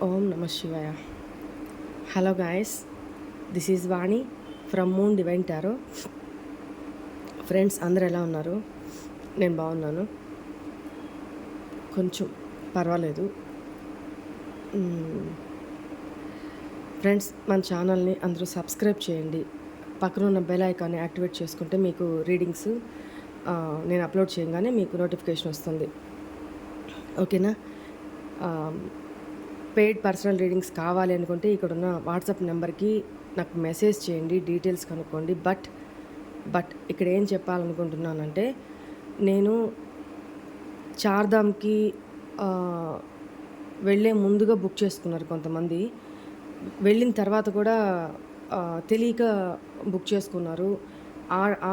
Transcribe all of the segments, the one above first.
ఓం నమ శివాయ. Hello guys, this is Vani from moon divine tarot. Friends అందరు ఎలా ఉన్నారు? నేను బాగున్నాను, కొంచెం పర్వాలేదు. ఫ్రెండ్స్, మన ఛానల్ని అందరూ సబ్స్క్రైబ్ చేయండి. పక్కన ఉన్న బెల్ ఐకాన్ని యాక్టివేట్ చేసుకుంటే మీకు రీడింగ్స్ నేను అప్లోడ్ చేయగానే మీకు నోటిఫికేషన్ వస్తుంది. ఓకేనా? పెయిడ్ పర్సనల్ రీడింగ్స్ కావాలి అనుకుంటే ఇక్కడున్న వాట్సాప్ నెంబర్కి నాకు మెసేజ్ చేయండి, డీటెయిల్స్ కనుక్కోండి. బట్ ఇక్కడ ఏం చెప్పాలనుకుంటున్నానంటే, నేను చార్ధామ్కి వెళ్ళే ముందుగా బుక్ చేసుకున్నారు కొంతమంది. వెళ్ళిన తర్వాత కూడా తెలియక బుక్ చేసుకున్నారు.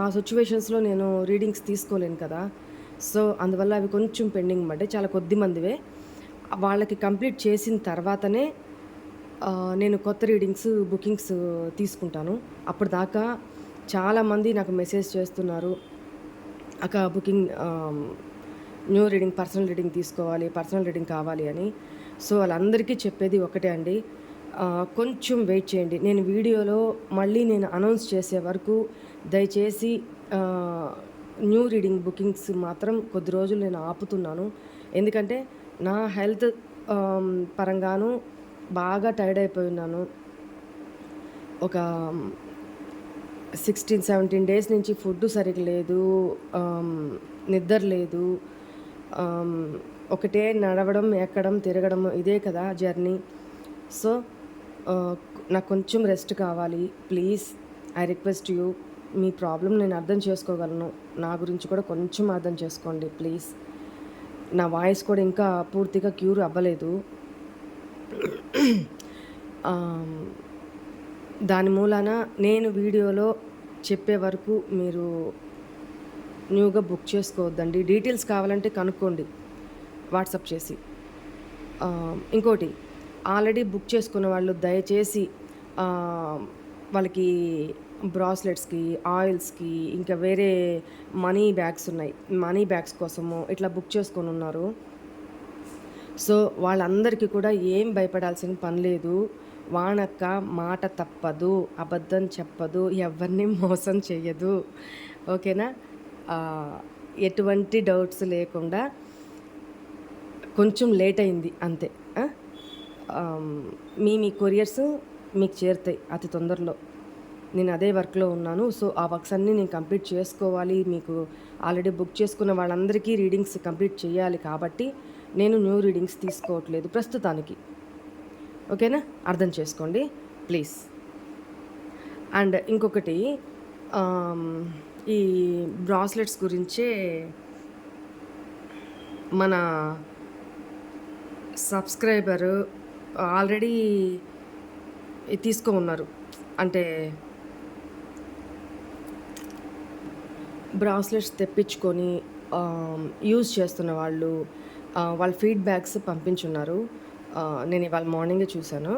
ఆ సిచ్యువేషన్స్లో నేను రీడింగ్స్ తీసుకోలేను కదా. సో అందువల్ల అవి కొంచెం పెండింగ్ పడ్డాయి. చాలా కొద్ది మందివే. వాళ్ళకి కంప్లీట్ చేసిన తర్వాతనే నేను కొత్త రీడింగ్స్ బుకింగ్స్ తీసుకుంటాను. అప్పటిదాకా చాలామంది నాకు మెసేజ్ చేస్తున్నారు, అక్క booking new reading, personal reading తీసుకోవాలి, పర్సనల్ రీడింగ్ కావాలి అని. సో వాళ్ళందరికీ చెప్పేది ఒకటే అండి, కొంచెం వెయిట్ చేయండి. నేను వీడియోలో మళ్ళీ నేను అనౌన్స్ చేసే వరకు దయచేసి న్యూ రీడింగ్ బుకింగ్స్ మాత్రం కొద్ది రోజులు నేను ఆపుతున్నాను. ఎందుకంటే నా హెల్త్ పరంగాను బాగా టైర్డ్ అయిపోయి ఉన్నాను. ఒక 16-17 డేస్ నుంచి ఫుడ్ సరిగ్గా లేదు, నిద్ర లేదు. ఒకటే నడవడం, ఎక్కడం, తిరగడం, ఇదే కదా జర్నీ. సో నాకు కొంచెం రెస్ట్ కావాలి. Please, I request you. Me problem నేను అర్థం చేసుకోగలను, నా గురించి కూడా కొంచెం అర్థం చేసుకోండి ప్లీజ్. నా వాయిస్ కూడా ఇంకా పూర్తిగా క్యూర్ అవ్వలేదు. దాని మూలాన నేను వీడియోలో చెప్పే వరకు మీరు న్యూగా బుక్ చేసుకోవద్దండి. డీటెయిల్స్ కావాలంటే కనుక్కోండి వాట్సాప్ చేసి. ఇంకోటి, ఆల్రెడీ బుక్ చేసుకున్న వాళ్ళు దయచేసి వాళ్ళకి బ్రాస్లెట్స్కి, ఆయిల్స్కి, ఇంకా వేరే మనీ బ్యాగ్స్ ఉన్నాయి, మనీ బ్యాగ్స్ కోసము ఇట్లా బుక్ చేసుకొని ఉన్నారు. సో వాళ్ళందరికీ కూడా ఏం భయపడాల్సిన పని లేదు. వానక్క మాట తప్పదు, అబద్ధం చెప్పదు, ఎవరిని మోసం చెయ్యదు. ఓకేనా? ఎటువంటి డౌట్స్ లేకుండా కొంచెం లేట్ అయింది అంతే. మీ కొరియర్స్ మీకు చేరుతాయి అతి తొందరలో. నేను అదే వర్క్లో ఉన్నాను. సో ఆ వర్క్స్ అన్నీ నేను కంప్లీట్ చేసుకోవాలి. మీకు ఆల్రెడీ బుక్ చేసుకున్న వాళ్ళందరికీ రీడింగ్స్ కంప్లీట్ చేయాలి కాబట్టి నేను న్యూ రీడింగ్స్ తీసుకోవట్లేదు ప్రస్తుతానికి. ఓకేనా? అర్థం చేసుకోండి ప్లీజ్. అండ్ ఇంకొకటి, ఈ బ్రాస్లెట్స్ గురించే మన సబ్స్క్రైబరు ఆల్రెడీ తీసుకో ఉన్నారు. అంటే బ్రాస్లెట్స్ తెప్పించుకొని యూజ్ చేస్తున్న వాళ్ళు వాళ్ళ ఫీడ్బ్యాక్స్ పంపించున్నారు. నేను ఇవాళ మార్నింగే చూశాను.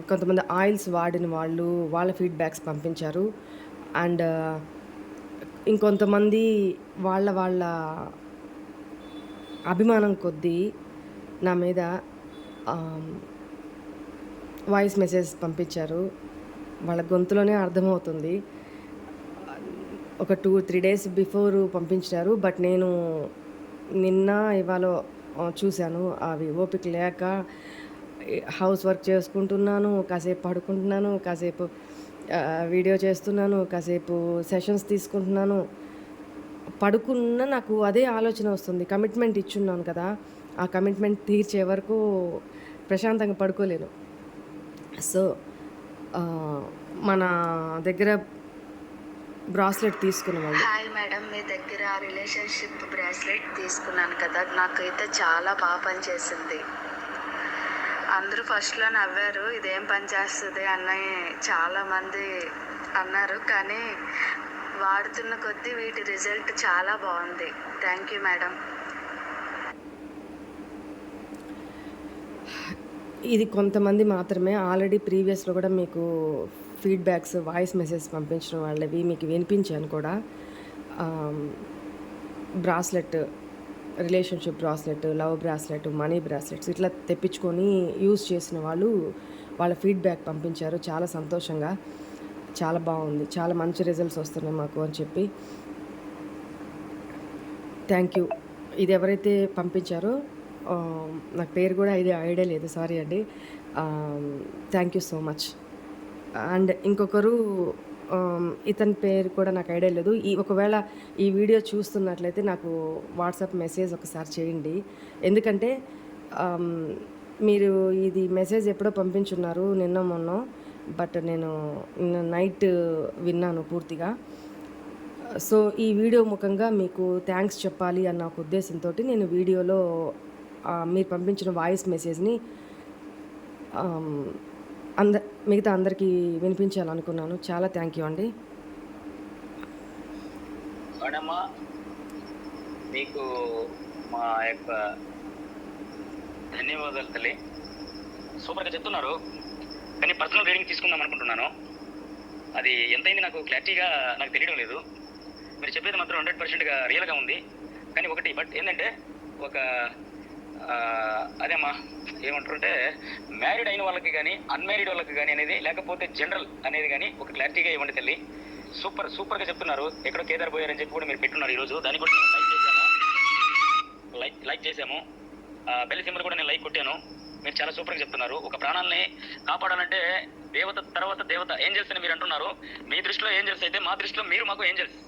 కొంతమంది ఆయిల్స్ వాడిన వాళ్ళు వాళ్ళ ఫీడ్బ్యాక్స్ పంపించారు. అండ్ ఇంకొంతమంది వాళ్ళ అభిమానం కొద్దీ నా మీద వాయిస్ మెసేజ్ పంపించారు. వాళ్ళ గొంతులోనే అర్థమవుతుంది. ఒక 2-3 డేస్ బిఫోర్ పంపించారు. బట్ నేను నిన్న ఇవాళ చూశాను. అవి ఓపిక లేక హౌస్ వర్క్ చేసుకుంటున్నాను, కాసేపు పడుకుంటున్నాను, కాసేపు వీడియో చేస్తున్నాను, కాసేపు సెషన్స్ తీసుకుంటున్నాను. పడుకున్న నాకు అదే ఆలోచన వస్తుంది. కమిట్మెంట్ ఇచ్చున్నాను కదా, ఆ కమిట్మెంట్ తీర్చే వరకు ప్రశాంతంగా పడుకోలేను. సో మన దగ్గర బ్రాస్లెట్ తీసుకున్న వాళ్ళు, హాయ్ మేడం, మీ దగ్గర రిలేషన్షిప్ బ్రాస్లెట్ తీసుకున్నాను కదా, నాకైతే చాలా బాగా పనిచేసింది. అందరూ ఫస్ట్లో నవ్వారు, ఇదేం పని చేస్తుంది అని చాలామంది అన్నారు. కానీ వాడుతున్న కొద్దీ వీటి రిజల్ట్ చాలా బాగుంది. Thank you madam. ఇది కొంతమంది మాత్రమే. ఆల్రెడీ ప్రీవియస్లో కూడా మీకు ఫీడ్బ్యాక్స్, వాయిస్ మెసేజ్ పంపించిన వాళ్ళవి మీకు వినిపించాను కూడా. Bracelet relationship bracelet, love bracelet, money bracelets ఇట్లా తెప్పించుకొని యూజ్ చేసిన వాళ్ళు వాళ్ళ ఫీడ్బ్యాక్ పంపించారు. చాలా సంతోషంగా, చాలా బాగుంది, చాలా మంచి రిజల్ట్స్ వస్తున్నాయి మాకు అని చెప్పి. Thank you. ఇది ఎవరైతే పంపించారో నాకు పేరు కూడా ఐడియా లేదు, సారీ అండి. Thank you so much. And ఇంకొకరు ఇతని పేరు కూడా నాకు ఐడియా లేదు. ఒకవేళ ఈ వీడియో చూస్తున్నట్లయితే నాకు వాట్సాప్ మెసేజ్ ఒకసారి చేయండి. ఎందుకంటే మీరు ఇది మెసేజ్ ఎప్పుడో పంపించున్నారు, నిన్న మొన్న, బట్ నేను నైట్ విన్నాను పూర్తిగా. సో ఈ వీడియో ముఖంగా మీకు థ్యాంక్స్ చెప్పాలి అన్న ఒక ఉద్దేశంతో నేను వీడియోలో మీరు పంపించిన వాయిస్ మెసేజ్ని మిగతా అందరికీ వినిపించాలనుకున్నాను. చాలా థ్యాంక్ యూ అండి. మేడమ్మా, మీకు మా యొక్క ధన్యవాదాలు తల్లి. సూపర్గా చెప్తున్నారు, కానీ పర్సనల్ రీడింగ్ తీసుకుందాం అనుకుంటున్నాను. అది ఎంతైంది నాకు క్లారిటీగా నాకు తెలియడం లేదు. మీరు చెప్పేది మాత్రం 100%గా రియల్గా ఉంది. కానీ ఒకటి బట్ ఏంటంటే ఒక అదేమ్మా ఏమంటారంటే మ్యారీడ్ అయిన వాళ్ళకి కానీ అన్మ్యారీడ్ వాళ్ళకి కానీ అనేది, లేకపోతే జనరల్ అనేది కానీ ఒక క్లారిటీగా ఇవ్వండి తల్లి. సూపర్గా చెప్తున్నారు. ఎక్కడో కేదార్ పోయారని చెప్పి కూడా మీరు పెట్టున్నారు ఈరోజు. దాన్ని కూడా నేను లైక్ చేశాము. బెల్ సింబల్ కూడా నేను లైక్ కొట్టాను. మీరు చాలా సూపర్గా చెప్తున్నారు. ఒక ప్రాణాలని కాపాడాలంటే దేవత తర్వాత దేవత, ఏంజల్స్ అని మీరు అంటున్నారు. మీ దృష్టిలో ఏంజల్స్ అయితే మా దృష్టిలో మీరు మాకు ఏంజల్స్.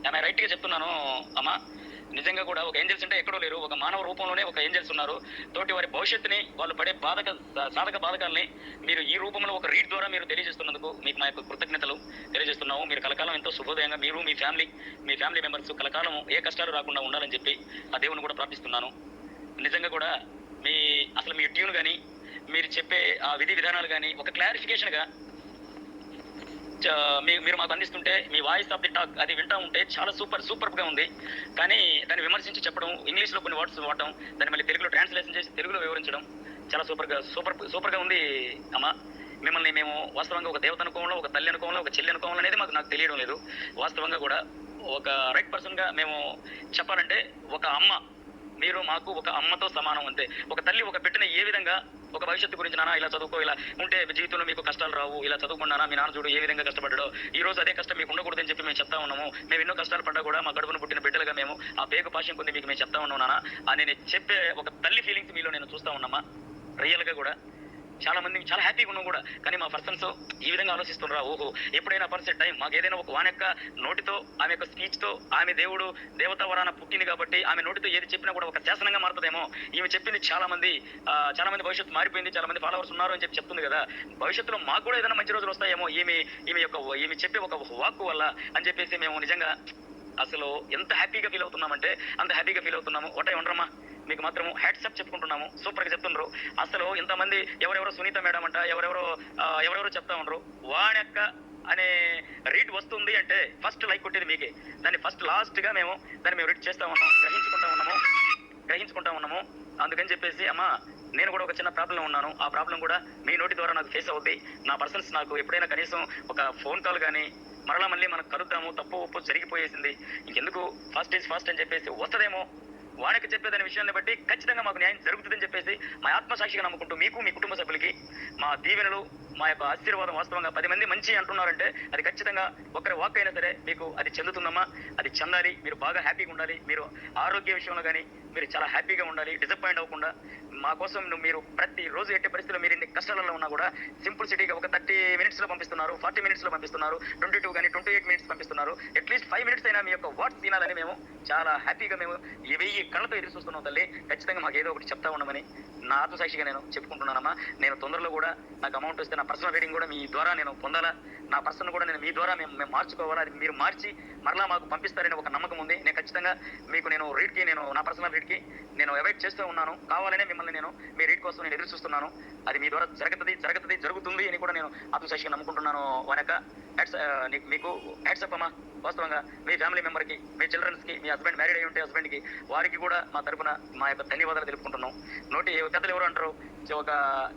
ఆమె రైట్గా చెప్తున్నాను అమ్మా. నిజంగా కూడా ఒక ఏంజల్స్ అంటే ఎక్కడో లేరు, ఒక మానవ రూపంలోనే ఒక ఏంజల్స్ ఉన్నారు. తోటి వారి భవిష్యత్తుని, వాళ్ళు పడే సాధక బాధకాలని మీరు ఈ రూపంలో ఒక రీడ్ ద్వారా మీరు తెలియజేస్తున్నందుకు మీకు మా యొక్క కృతజ్ఞతలు తెలియజేస్తున్నాము. మీరు కలకాలం ఎంతో శుభోదయంగా మీరు మీ ఫ్యామిలీ మెంబర్స్ కలకాలం ఏ కష్టాలు రాకుండా ఉండాలని చెప్పి ఆ దేవుని కూడా ప్రార్థిస్తున్నాను. నిజంగా కూడా అసలు మీ ట్యూన్ కానీ మీరు చెప్పే ఆ విధి విధానాలు కానీ ఒక క్లారిఫికేషన్గా మీరు మాకు అందిస్తుంటే, మీ వాయిస్ ఆఫ్ ది టాక్ అది వింటూ ఉంటే చాలా సూపర్గా ఉంది. కానీ దాన్ని విమర్శించి చెప్పడం, ఇంగ్లీష్లో కొన్ని వర్డ్స్ వాడటం, దాన్ని మళ్ళీ తెలుగులో ట్రాన్స్లేషన్ చేసి తెలుగులో వివరించడం చాలా సూపర్గా ఉంది అమ్మ. మిమ్మల్ని మేము వాస్తవంగా ఒక దేవత అనుకోవడంలో, ఒక తల్లి అనుకోవడంలో, ఒక చెల్లి అనుకోవడం అనేది నాకు తెలియడం లేదు. వాస్తవంగా కూడా ఒక రైట్ పర్సన్గా మేము చెప్పాలంటే ఒక అమ్మ, మీరు మాకు ఒక అమ్మతో సమానం అంతే. ఒక తల్లి ఒక బిడ్డని ఏ విధంగా ఒక భవిష్యత్తు గురించి, నాన్న ఇలా చదువుకో, ఇలా ఉంటే జీవితంలో మీకు కష్టాలు రావు, ఇలా చదువుకున్నానా మీ నాన్న చూడు ఏ విధంగా కష్టపడ్డాడో, ఈ రోజు అదే కష్టం మీకు ఉండకూడదని చెప్పి మేము చెప్తా ఉన్నాము. మేము ఎన్నో కష్టాలు పడ్డా కూడా మా గడుపును పుట్టిన బిడ్డలుగా మేము ఆ పేగు పాశం కొంది మీకు మేము చెప్తా ఉన్నాం నాన్న అని నేను చెప్పే ఒక తల్లి ఫీలింగ్స్ మీలో నేను చూస్తా ఉన్నామా. రియల్గా కూడా చాలా మంది చాలా హ్యాపీగా ఉన్నాం కూడా. కానీ మా పర్సన్స్ ఈ విధంగా ఆలోచిస్తున్నారా, ఓహో ఎప్పుడైనా పర్సెంట్ టైం మాకు ఏదైనా ఒక వాని యొక్క నోటితో, ఆమె యొక్క స్పీచ్తో, ఆమె దేవతా వరాన పుట్టింది కాబట్టి ఆమె నోటితో ఏది చెప్పినా కూడా ఒక శాసనంగా మారుతుందేమో. ఈమె చెప్పింది చాలా మంది భవిష్యత్తు మారిపోయింది, చాలా మంది ఫాలోవర్స్ ఉన్నారు అని చెప్పి చెప్తుంది కదా. భవిష్యత్తులో మాకు కూడా ఏదైనా మంచి రోజులు వస్తాయేమో ఈమె చెప్పే ఒక వాక్కు వల్ల అని చెప్పేసి మేము నిజంగా అసలు ఎంత హ్యాపీగా ఫీల్ అవుతున్నామంటే అంత హ్యాపీగా ఫీల్ అవుతున్నాము. ఒకటే ఉండరమ్మా, మీకు మాత్రం హ్యాట్సప్ చెప్పుకుంటున్నాము. సూపర్గా చెప్తున్నారు. అసలు ఇంతమంది ఎవరెవరో సునీత మేడం అంట, ఎవరెవరో చెప్తా ఉండరు. వాణెక్క అనే రీడ్ వస్తుంది అంటే ఫస్ట్ లైక్ కొట్టేది మీకే. దాన్ని ఫస్ట్ లాస్ట్గా మేము రీడ్ చేస్తూ ఉన్నాం, గ్రహించుకుంటా ఉన్నాము. అందుకని చెప్పేసి అమ్మా, నేను కూడా ఒక చిన్న ప్రాబ్లంలో ఉన్నాను. ఆ ప్రాబ్లం కూడా మీ నోటి ద్వారా నాకు ఫేస్ అవుద్ది. నా పర్సన్స్ నాకు ఎప్పుడైనా కనీసం ఒక ఫోన్ కాల్ కానీ మళ్ళీ మనం కలుద్దాము, తప్పు ఒప్పు జరిగిపోయేసింది, ఇంకెందుకు ఫాస్ట్ ఈజ్ ఫాస్ట్ అని చెప్పేసి వస్తుందేమో, వానికి చెప్పేదాని విషయాన్ని బట్టి ఖచ్చితంగా మాకు న్యాయం జరుగుతుందని చెప్పేసి మా ఆత్మసాక్షిగా నమ్ముకుంటూ మీకు, మీ కుటుంబ సభ్యులకి మా దీవెనలు, మా యొక్క ఆశీర్వాదం వాస్తవంగా 10 మంది మంచి అంటున్నారంటే అది ఖచ్చితంగా ఒకరి వాక్ అయినా సరే మీకు అది చెందుతుందమ్మా. అది చెందాలి. మీరు బాగా హ్యాపీగా ఉండాలి. మీరు ఆరోగ్య విషయంలో కానీ మీరు చాలా హ్యాపీగా ఉండాలి, డిసప్పాయింట్ అవ్వకుండా. మా కోసం మీరు ప్రతిరోజు ఎట్టి పరిస్థితుల్లో మీరు ఇన్ని కష్టాలలో ఉన్నా కూడా సింపుల్ సిటీగా ఒక 30 minutesలో పంపిస్తున్నారు, 40 minutesలో పంపిస్తున్నారు, 22 కానీ 28 minutes పంపిస్తున్నారు. అట్లీస్ట్ 5 minutes అయినా మీ యొక్క వర్డ్స్ తినాలని మేము చాలా హ్యాపీగా మేము 1000 కళ్ళతో ఎదురు చూస్తున్నాం తల్లి. ఖచ్చితంగా మాకు ఏదో ఒకటి చెప్తా ఉన్నామని నా ఆత్మసాక్షిగా నేను చెప్పుకుంటున్నానమ్మా. నేను తొందరలో కూడా నాకు అమౌంట్ వస్తే నా పర్సనల్ రీడింగ్ కూడా మీ ద్వారా నేను పొందాలా, నా పర్సన్ కూడా నేను మీ ద్వారా మేము మార్చుకోవాలా. అది మీరు మార్చి మరలా మాకు పంపిస్తారని ఒక నమ్మకం ఉంది. నేను ఖచ్చితంగా మీకు నా పర్సనల్ రీడ్కి నేను అవాయిడ్ చేస్తూ ఉన్నాను. కావాలనే మిమ్మల్ని మీ రీడ్ కోసం నేను ఎదురు చూస్తున్నాను. అది మీ ద్వారా జరుగుతుంది అని కూడా నేను ఆత్మసాక్షిగా నమ్ముకుంటున్నాను. వనక మీకు హ్యాట్సప్ అమ్మా. వాస్తవంగా మీ ఫ్యామిలీ మెంబర్కి, మీ చిల్డ్రన్స్కి, మీ హస్బెండ్ మ్యారీడ్ అయి ఉంటే హస్బెండ్కి, వారికి కూడా మా తరపున మా యొక్క ధన్యవాదాలు తెలుపుకుంటున్నాం. నోటి పెద్దలు ఎవరు అంటారు, ఒక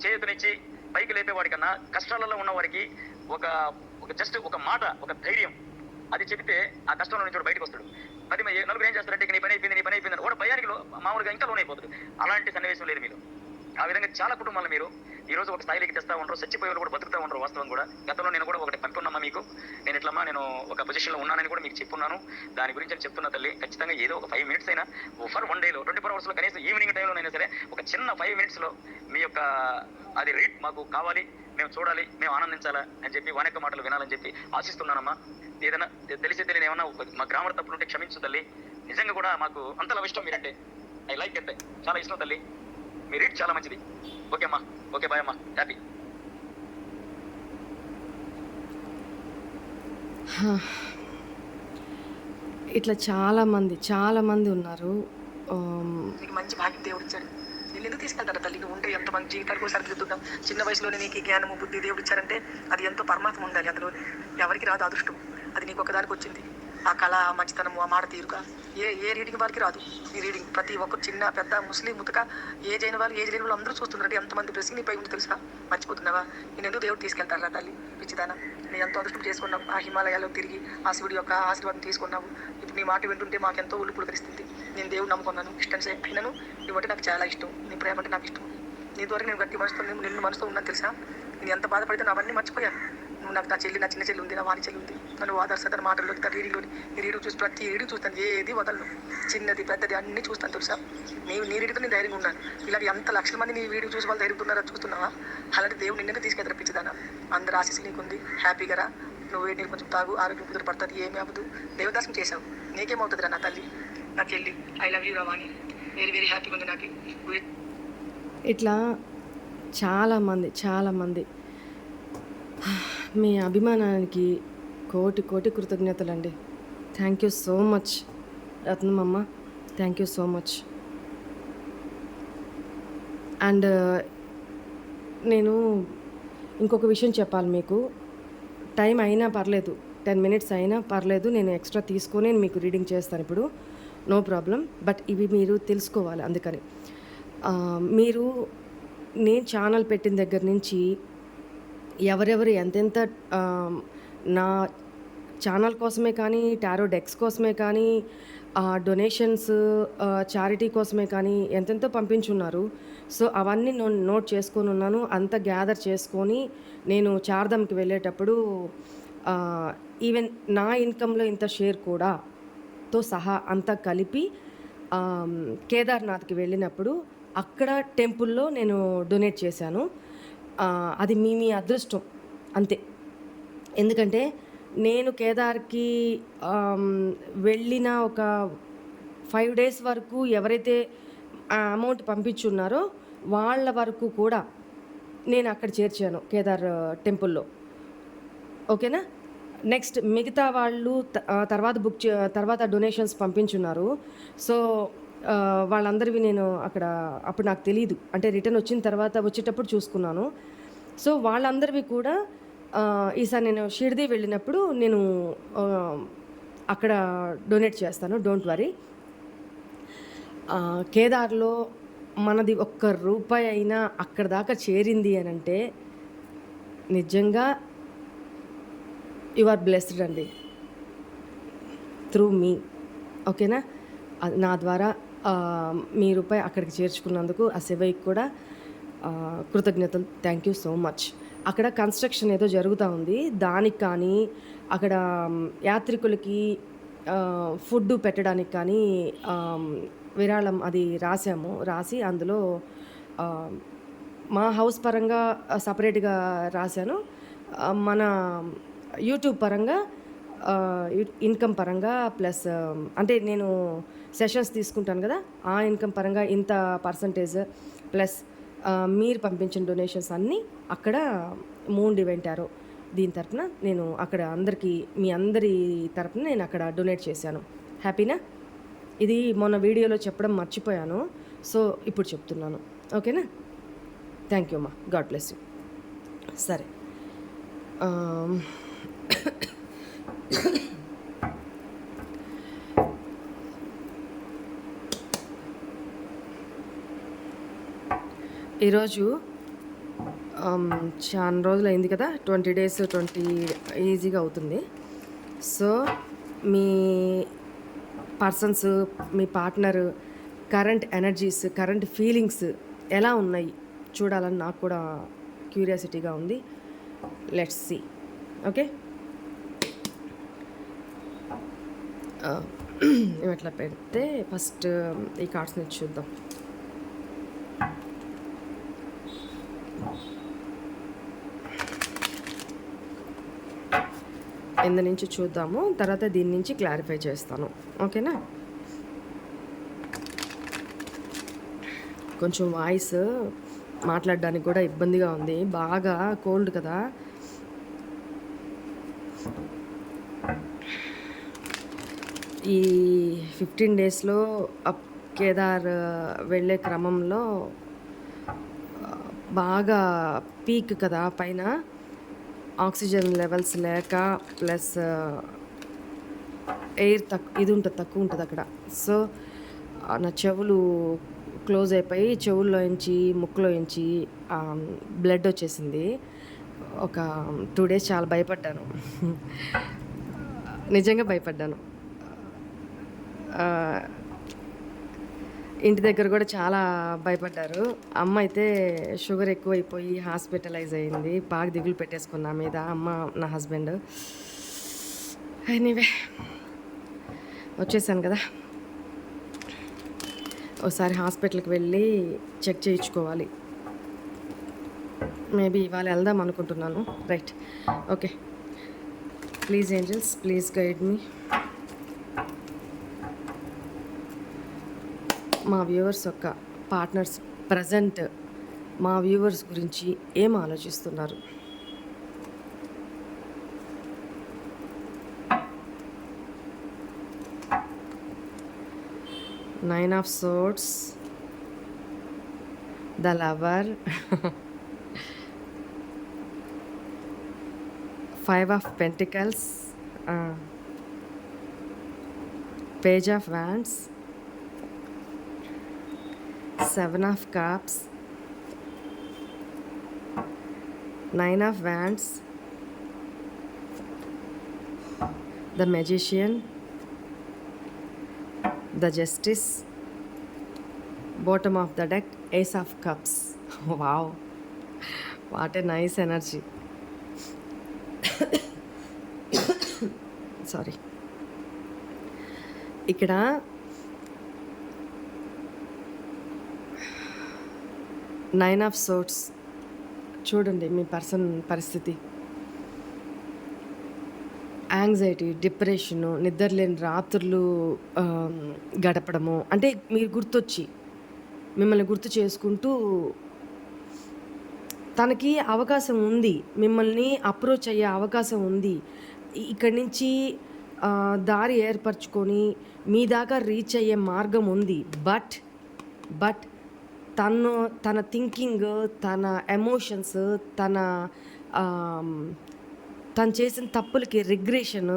చేతునిచ్చి పైకి లేపే వాడికన్నా కష్టాలలో ఉన్న వారికి ఒక జస్ట్ ఒక మాట, ఒక ధైర్యం అది చెబితే ఆ కష్టంలో నుంచి వాడు బయటకు వస్తాడు. నలుగురు ఏం చేస్తారంటే ఇక నీ పని అయిపోయింది అని కూడా భయానికి మామూలుగా ఇంకా లోన్ అయిపోతుంది. అలాంటి సన్నివేశం లేదు మీలో. ఆ విధంగా చాలా కుటుంబాలు మీరు ఈ రోజు ఒక స్థాయిలోకి తెస్తా ఉంటారు. చచ్చిపోయే వాళ్ళు కూడా బతుకుతా ఉంటారు. వాస్తవం కూడా గతంలో నేను కూడా ఒకటి పంపున్నామా మీకు, నేను ఇట్లమ్మా నేను ఒక పొజిషన్లో ఉన్నానని కూడా మీకు చెప్పున్నాను. దాని గురించి అని చెప్తున్నా తల్లి. ఖచ్చితంగా ఏదో ఒక 5 minutes అయినా ఫర్ 1 day 24 hours కనీసం ఈవినింగ్ టైంలోనైనా సరే ఒక చిన్న 5 minutes మీ యొక్క అది రీడ్ మాకు కావాలి, మేము చూడాలి, మేము ఆనందించాలా అని చెప్పి వానక మాటలు వినాలని చెప్పి ఆశిస్తున్నానమ్మా. ఏదైనా తెలియని ఏమన్నా మా గ్రామర్ తప్పులుంటే క్షమించు తల్లి. నిజంగా కూడా మాకు అంత లవ్ ఇష్టం మీరంటే. ఐ లైక్ ఎత్తే చాలా ఇష్టం తల్లి. మీ రీడ్ చాలా మంచిది. ఓకే అమ్మా, ఓకే బాయ్ అమ్మా, హ్యాపీ. ఇట్లా చాలామంది ఉన్నారు. నీకు మంచి భాగ్యం దేవుడు ఇచ్చాడు. నేను ఎందుకు తీసుకెళ్తాను తల్లి? నువ్వు ఉంటే ఎంత మంచి జీవితాలు కూడా సరిదిద్దుతాం. చిన్న వయసులోనే నీకు జ్ఞానము బుద్ధి దేవుడు ఇచ్చారంటే అది ఎంతో పరమాత్మ ఉండాలి అందులో. ఎవరికి రాదు అదృష్టం, అది నీకు ఒకదానికి వచ్చింది. ఆ కళ, ఆ మంచితనము, ఆ మాట తీరుగా ఏ రీడింగ్ వారికి రాదు. ఈ రీడింగ్ ప్రతి ఒక్కరు చిన్న పెద్ద ముస్లిం ముతక ఏజ్ అయిన వాళ్ళు ఏజ్ లేని వాళ్ళు అందరూ చూస్తున్నారు. ఎంతమంది డ్రెస్సింగ్ నీపై ఉంది తెలుసా? మర్చిపోతున్నావా? నేను ఎందుకు దేవుడు తీసుకెళ్తారా తల్లి? పిచ్చిదానా, నేను ఎంతో అదృష్టం చేసుకున్నావు. ఆ హిమాలయాల్లో తిరిగి ఆ శివుడి యొక్క ఆశీర్వాదం తీసుకున్నావు. ఇప్పుడు నీ మాట వింటుంటే మాకెంతో ఉల్లు పులకరిస్తుంది. నేను దేవుడు నమ్ముకున్నాను, ఇష్టం అయినాను. నువ్వంటే నాకు చాలా ఇష్టం, నీ ప్రేమ అంటే నాకు ఇష్టం. నీ ద్వారా నేను గట్టి మనసుతో నిన్ను మనసుతో ఉన్నాను తెలుసా? నేను ఎంత బాధపడితే అవన్నీ మర్చిపోయాను. నువ్వు నాకు నా చిన్న చెల్లి ఉంది, నా వాణి చెల్లి ఉంది. నన్ను ఆదర్శతన మాటల్లో తన రీడింగ్లోని ఈ రీడింగ్ చూసి ప్రతి రీడింగ్ చూస్తాను, ఏది వదలను. చిన్నది పెద్దది అన్నీ చూస్తాను తెలుసా? నీ రీడింగ్తో నేను ధైర్యంగా ఉన్నాను. ఇలాగ ఎంత లక్షల మంది నీ వీడియో చూసి వాళ్ళు ధైర్యంగా ఉన్నారో చూస్తున్నావా? అలాంటి దేవుడు నిన్నే తీసుకెళ్ళిపించదానా? అందరు ఆశీస్సు నీకుంది, హ్యాపీగా రా. నువ్వు నీరు కొంచెం తాగు, ఆరోగ్యం కుదురుపడుతుంది, ఏమీ అవ్వదు. దేవదాసం చేశావు, నీకేమవుతుంది రా నా తల్లి, నా చెల్లి. ఐ లవ్ యూ రా వాణి, వెరీ వెరీ హ్యాపీగా ఉంది నాకు. ఇట్లా చాలామంది మీ అభిమానానికి కోటి కృతజ్ఞతలండి. Thank you so much Ratnamamma, thank you so much. And నేను ఇంకొక విషయం చెప్పాలి మీకు. టైం అయినా పర్లేదు, 10 minutes అయినా పర్లేదు, నేను ఎక్స్ట్రా తీసుకొని మీకు రీడింగ్ చేస్తాను ఇప్పుడు, నో ప్రాబ్లం. బట్ ఇవి మీరు తెలుసుకోవాలి. అందుకని మీరు నేను ఛానల్ పెట్టిన దగ్గర నుంచి ఎవరెవరు ఎంతెంత నా ఛానల్ కోసమే కానీ, టారో డెక్స్ కోసమే కానీ, డొనేషన్స్, చారిటీ కోసమే కానీ ఎంతెంతో పంపించున్నారు. సో అవన్నీ నోట్ చేసుకొని ఉన్నాను. అంతా గ్యాదర్ చేసుకొని నేను చార్ధామ్కి వెళ్ళేటప్పుడు ఈవెన్ నా ఇన్కంలో ఇంత షేర్ కూడా తో సహా అంతా కలిపి కేదార్నాథ్కి వెళ్ళినప్పుడు అక్కడ టెంపుల్లో నేను డొనేట్ చేశాను. అది మీ అదృష్టం అంతే. ఎందుకంటే నేను కేదార్కి వెళ్ళిన ఒక 5 days వరకు ఎవరైతే ఆ అమౌంట్ పంపించున్నారో వాళ్ళ వరకు కూడా నేను అక్కడ చేర్చాను కేదార్ టెంపుల్లో. ఓకేనా? నెక్స్ట్ మిగతా వాళ్ళు తర్వాత డొనేషన్స్ పంపించున్నారు. సో వాళ్ళందరివి నేను అప్పుడు నాకు తెలియదు, అంటే రిటర్న్ వచ్చిన తర్వాత వచ్చేటప్పుడు చూసుకున్నాను. సో వాళ్ళందరివి కూడా ఈసారి నేను షిర్డీ వెళ్ళినప్పుడు నేను అక్కడ డొనేట్ చేస్తాను, డోంట్ వరీ. కేదార్లో మనది ₹1 అయినా అక్కడ దాకా చేరింది అని అంటే నిజంగా యు ఆర్ బ్లెస్డ్ అండి, త్రూ మీ. ఓకేనా? నా ద్వారా మీ రూపాయి అక్కడికి చేర్చుకున్నందుకు ఆ శివయ్యకి కూడా కృతజ్ఞతలు. Thank you so much. అక్కడ కన్స్ట్రక్షన్ ఏదో జరుగుతూ ఉంది, దానికి కానీ అక్కడ యాత్రికులకి ఫుడ్ పెట్టడానికి కానీ విరాళం అది రాసి అందులో మా హౌస్ పరంగా సపరేట్గా రాశాను, మన యూట్యూబ్ పరంగా ఇన్కమ్ పరంగా ప్లస్ అంటే నేను సెషన్స్ తీసుకుంటాను కదా, ఆ ఇన్కమ్ పరంగా ఇంత పర్సంటేజ్ ప్లస్ మీరు పంపించిన డొనేషన్స్ అన్నీ అక్కడ మూన్ డివెంటారో దీని తరపున నేను అక్కడ మీ అందరి తరపున నేను అక్కడ డొనేట్ చేశాను. హ్యాపీనా? ఇది మొన్న వీడియోలో చెప్పడం మర్చిపోయాను, సో ఇప్పుడు చెప్తున్నాను. ఓకేనా? థ్యాంక్ యూ అమ్మా, గాడ్ బ్లెస్ యూ. సరే, ఈరోజు చాలా రోజులు అయింది కదా, 20 days ఈజీగా అవుతుంది. సో మీ పర్సన్స్, మీ partner current energies, current feelings ఎలా ఉన్నాయి చూడాలని నాకు కూడా క్యూరియాసిటీగా ఉంది. Let's see. ఓకే, ఇట్లా పెడితే ఫస్ట్ ఈ కార్డ్స్ని చూద్దాం. ఇందు నుంచి చూద్దాము, తర్వాత దీని నుంచి క్లారిఫై చేస్తాను. ఓకేనా? కొంచెం వాయిస్ మాట్లాడడానికి కూడా ఇబ్బందిగా ఉంది, బాగా కోల్డ్ కదా. ఈ 15 డేస్లో అప్ కేదార్ వెళ్ళే క్రమంలో బాగా పీక్ కదా పైన, ఆక్సిజన్ లెవెల్స్ లేక ప్లస్ ఎయిర్ తక్కువ ఉంటుంది అక్కడ. సో నా చెవులు క్లోజ్ అయిపోయి చెవుల్లోంచి ముక్కులోంచి బ్లడ్ వచ్చేసింది. ఒక 2 డేస్ చాలా భయపడ్డాను. నిజంగా భయపడ్డాను. ఇంటి దగ్గర కూడా చాలా భయపడ్డారు. అమ్మ అయితే షుగర్ ఎక్కువైపోయి హాస్పిటలైజ్ అయింది. బాగా దిగులు పెట్టేసుకున్నా మీద అమ్మ, నా హస్బెండ్. ఎనీవే వచ్చేసాను కదా, ఒకసారి హాస్పిటల్కి వెళ్ళి చెక్ చేయించుకోవాలి. మేబీ ఇవాళ వెళ్దాం అనుకుంటున్నాను. Right, okay. Please angels, please guide me. మా వ్యూవర్స్ యొక్క పార్ట్నర్స్ ప్రజెంట్ మా వ్యూవర్స్ గురించి ఏం ఆలోచిస్తున్నారు? Nine of swords, the lover, 5 of pentacles, page of wands, 7 of cups, 9 of wands, the magician, the justice, bottom of the deck, ace of cups. Wow, what a nice energy. Sorry. ఇక్కడ nine of swords చూడండి, మీ person పరిస్థితి. Anxiety, depression, నిద్రలేని రాత్రులు గడపడము. అంటే మీరు గుర్తొచ్చి మిమ్మల్ని గుర్తు చేసుకుంటూ తనకి అవకాశం ఉంది, మిమ్మల్ని అప్రోచ్ అయ్యే అవకాశం ఉంది. ఇక్కడి నుంచి దారి ఏర్పరచుకొని మీ దాకా రీచ్ అయ్యే మార్గం ఉంది. బట్ తన థింకింగ్, తన ఎమోషన్స్, తను చేసిన తప్పులకి రిగ్రెషన్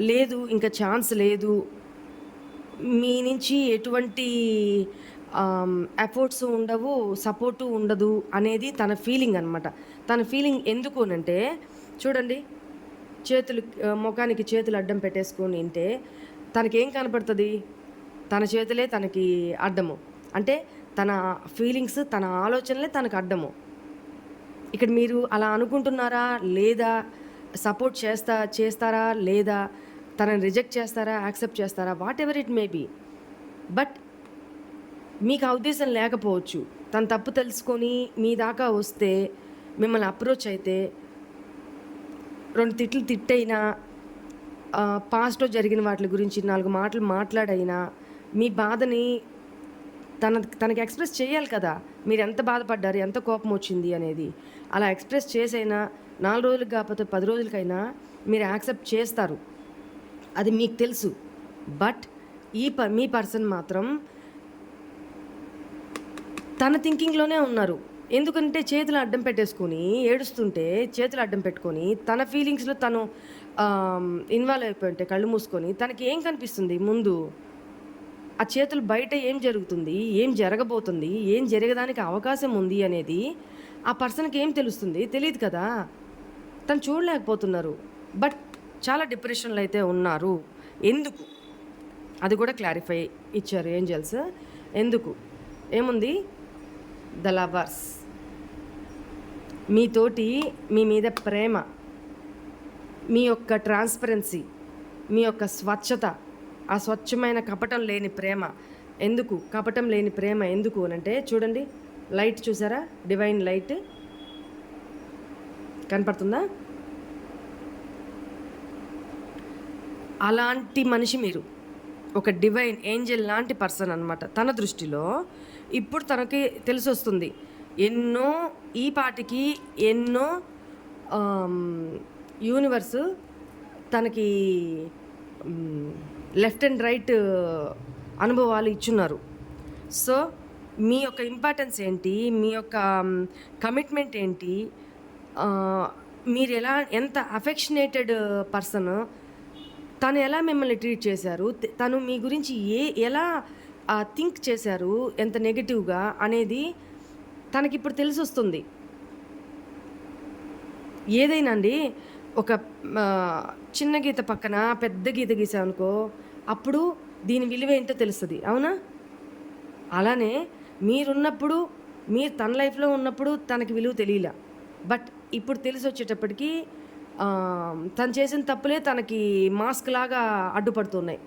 లేదు, ఇంకా ఛాన్స్ లేదు, మీ నుంచి ఎటువంటి ఎఫర్ట్స్ ఉండవు, సపోర్టు ఉండదు అనేది తన ఫీలింగ్ అనమాట. తన ఫీలింగ్ ఎందుకు అంటే చూడండి, చేతులు ముఖానికి చేతులు అడ్డం పెట్టేసుకొని ఉంటే తనకేం కనపడుతుంది? తన చేతులే తనకి అడ్డము. అంటే తన ఫీలింగ్స్, తన ఆలోచనలే తనకు అడ్డము. ఇక్కడ మీరు అలా అనుకుంటున్నారా లేదా? సపోర్ట్ చేస్తారా లేదా? తనని రిజెక్ట్ చేస్తారా, యాక్సెప్ట్ చేస్తారా? Whatever it may be. But మీకు ఆ ఉద్దేశం లేకపోవచ్చు. తన తప్పు తెలుసుకొని మీ దాకా వస్తే, మిమ్మల్ని అప్రోచ్ అయితే, 2 తిట్లు తిట్టైనా, పాస్ట్లో జరిగిన వాటి గురించి 4 మాటలు మాట్లాడైనా మీ బాధని తనకి ఎక్స్ప్రెస్ చేయాలి కదా. మీరు ఎంత బాధపడ్డారు, ఎంత కోపం వచ్చింది అనేది అలా ఎక్స్ప్రెస్ చేసైనా 4 రోజులకు కాకపోతే 10 రోజులకైనా మీరు యాక్సెప్ట్ చేస్తారు, అది మీకు తెలుసు. బట్ మీ పర్సన్ మాత్రం తన థింకింగ్లోనే ఉన్నారు. ఎందుకంటే చేతులు అడ్డం పెట్టేసుకొని ఏడుస్తుంటే, చేతులు అడ్డం పెట్టుకొని తన ఫీలింగ్స్లో తను ఇన్వాల్వ్ అయిపోయి ఉంటే, కళ్ళు మూసుకొని తనకి ఏం కనిపిస్తుంది ముందు? ఆ చేతులు బయట ఏం జరుగుతుంది, ఏం జరగబోతుంది, ఏం జరగడానికి అవకాశం ఉంది అనేది ఆ పర్సన్కి ఏం తెలుస్తుంది? తెలియదు కదా. తను చూడలేకపోతున్నారు. బట్ చాలా డిప్రెషన్లో అయితే ఉన్నారు. ఎందుకు? అది కూడా క్లారిఫై ఇచ్చారు ఏంజల్స్. ఎందుకు? ఏముంది? The lovers. మీతోటి మీ మీద ప్రేమ, మీ యొక్క ట్రాన్స్పరెన్సీ, మీ యొక్క స్వచ్ఛత, ఆ స్వచ్ఛమైన కపటం లేని ప్రేమ. ఎందుకు కపటం లేని ప్రేమ ఎందుకు అనంటే చూడండి, లైట్ చూసారా? డివైన్ లైట్ కనపడుతుందా? అలాంటి మనిషి మీరు, ఒక డివైన్ ఏంజెల్ లాంటి పర్సన్ అనమాట. తన దృష్టిలో ఇప్పుడు తనకి తెలిసి వస్తుంది ఎన్నో, ఈ పాటికి ఎన్నో యూనివర్స్ తనకి లెఫ్ట్ అండ్ రైట్ అనుభవాలు ఇచ్చున్నారు. సో మీ యొక్క ఇంపార్టెన్స్ ఏంటి, మీ యొక్క కమిట్మెంట్ ఏంటి, మీరు ఎంత అఫెక్షనేటెడ్ పర్సన్, తను ఎలా మిమ్మల్ని ట్రీట్ చేశారు, తను మీ గురించి ఎలా థింక్ చేశారు, ఎంత నెగిటివ్గా అనేది తనకిప్పుడు తెలిసి వస్తుంది. ఏదైనా అండి, ఒక చిన్న గీత పక్కన పెద్ద గీత గీసామనుకో, అప్పుడు దీని విలువ ఏంటో తెలుస్తుంది, అవునా? అలానే మీరున్నప్పుడు, మీరు తన లైఫ్లో ఉన్నప్పుడు తనకి విలువ తెలియలే. బట్ ఇప్పుడు తెలిసి వచ్చేటప్పటికి తను చేసిన తప్పులే తనకి మాస్క్ లాగా అడ్డుపడుతున్నాయి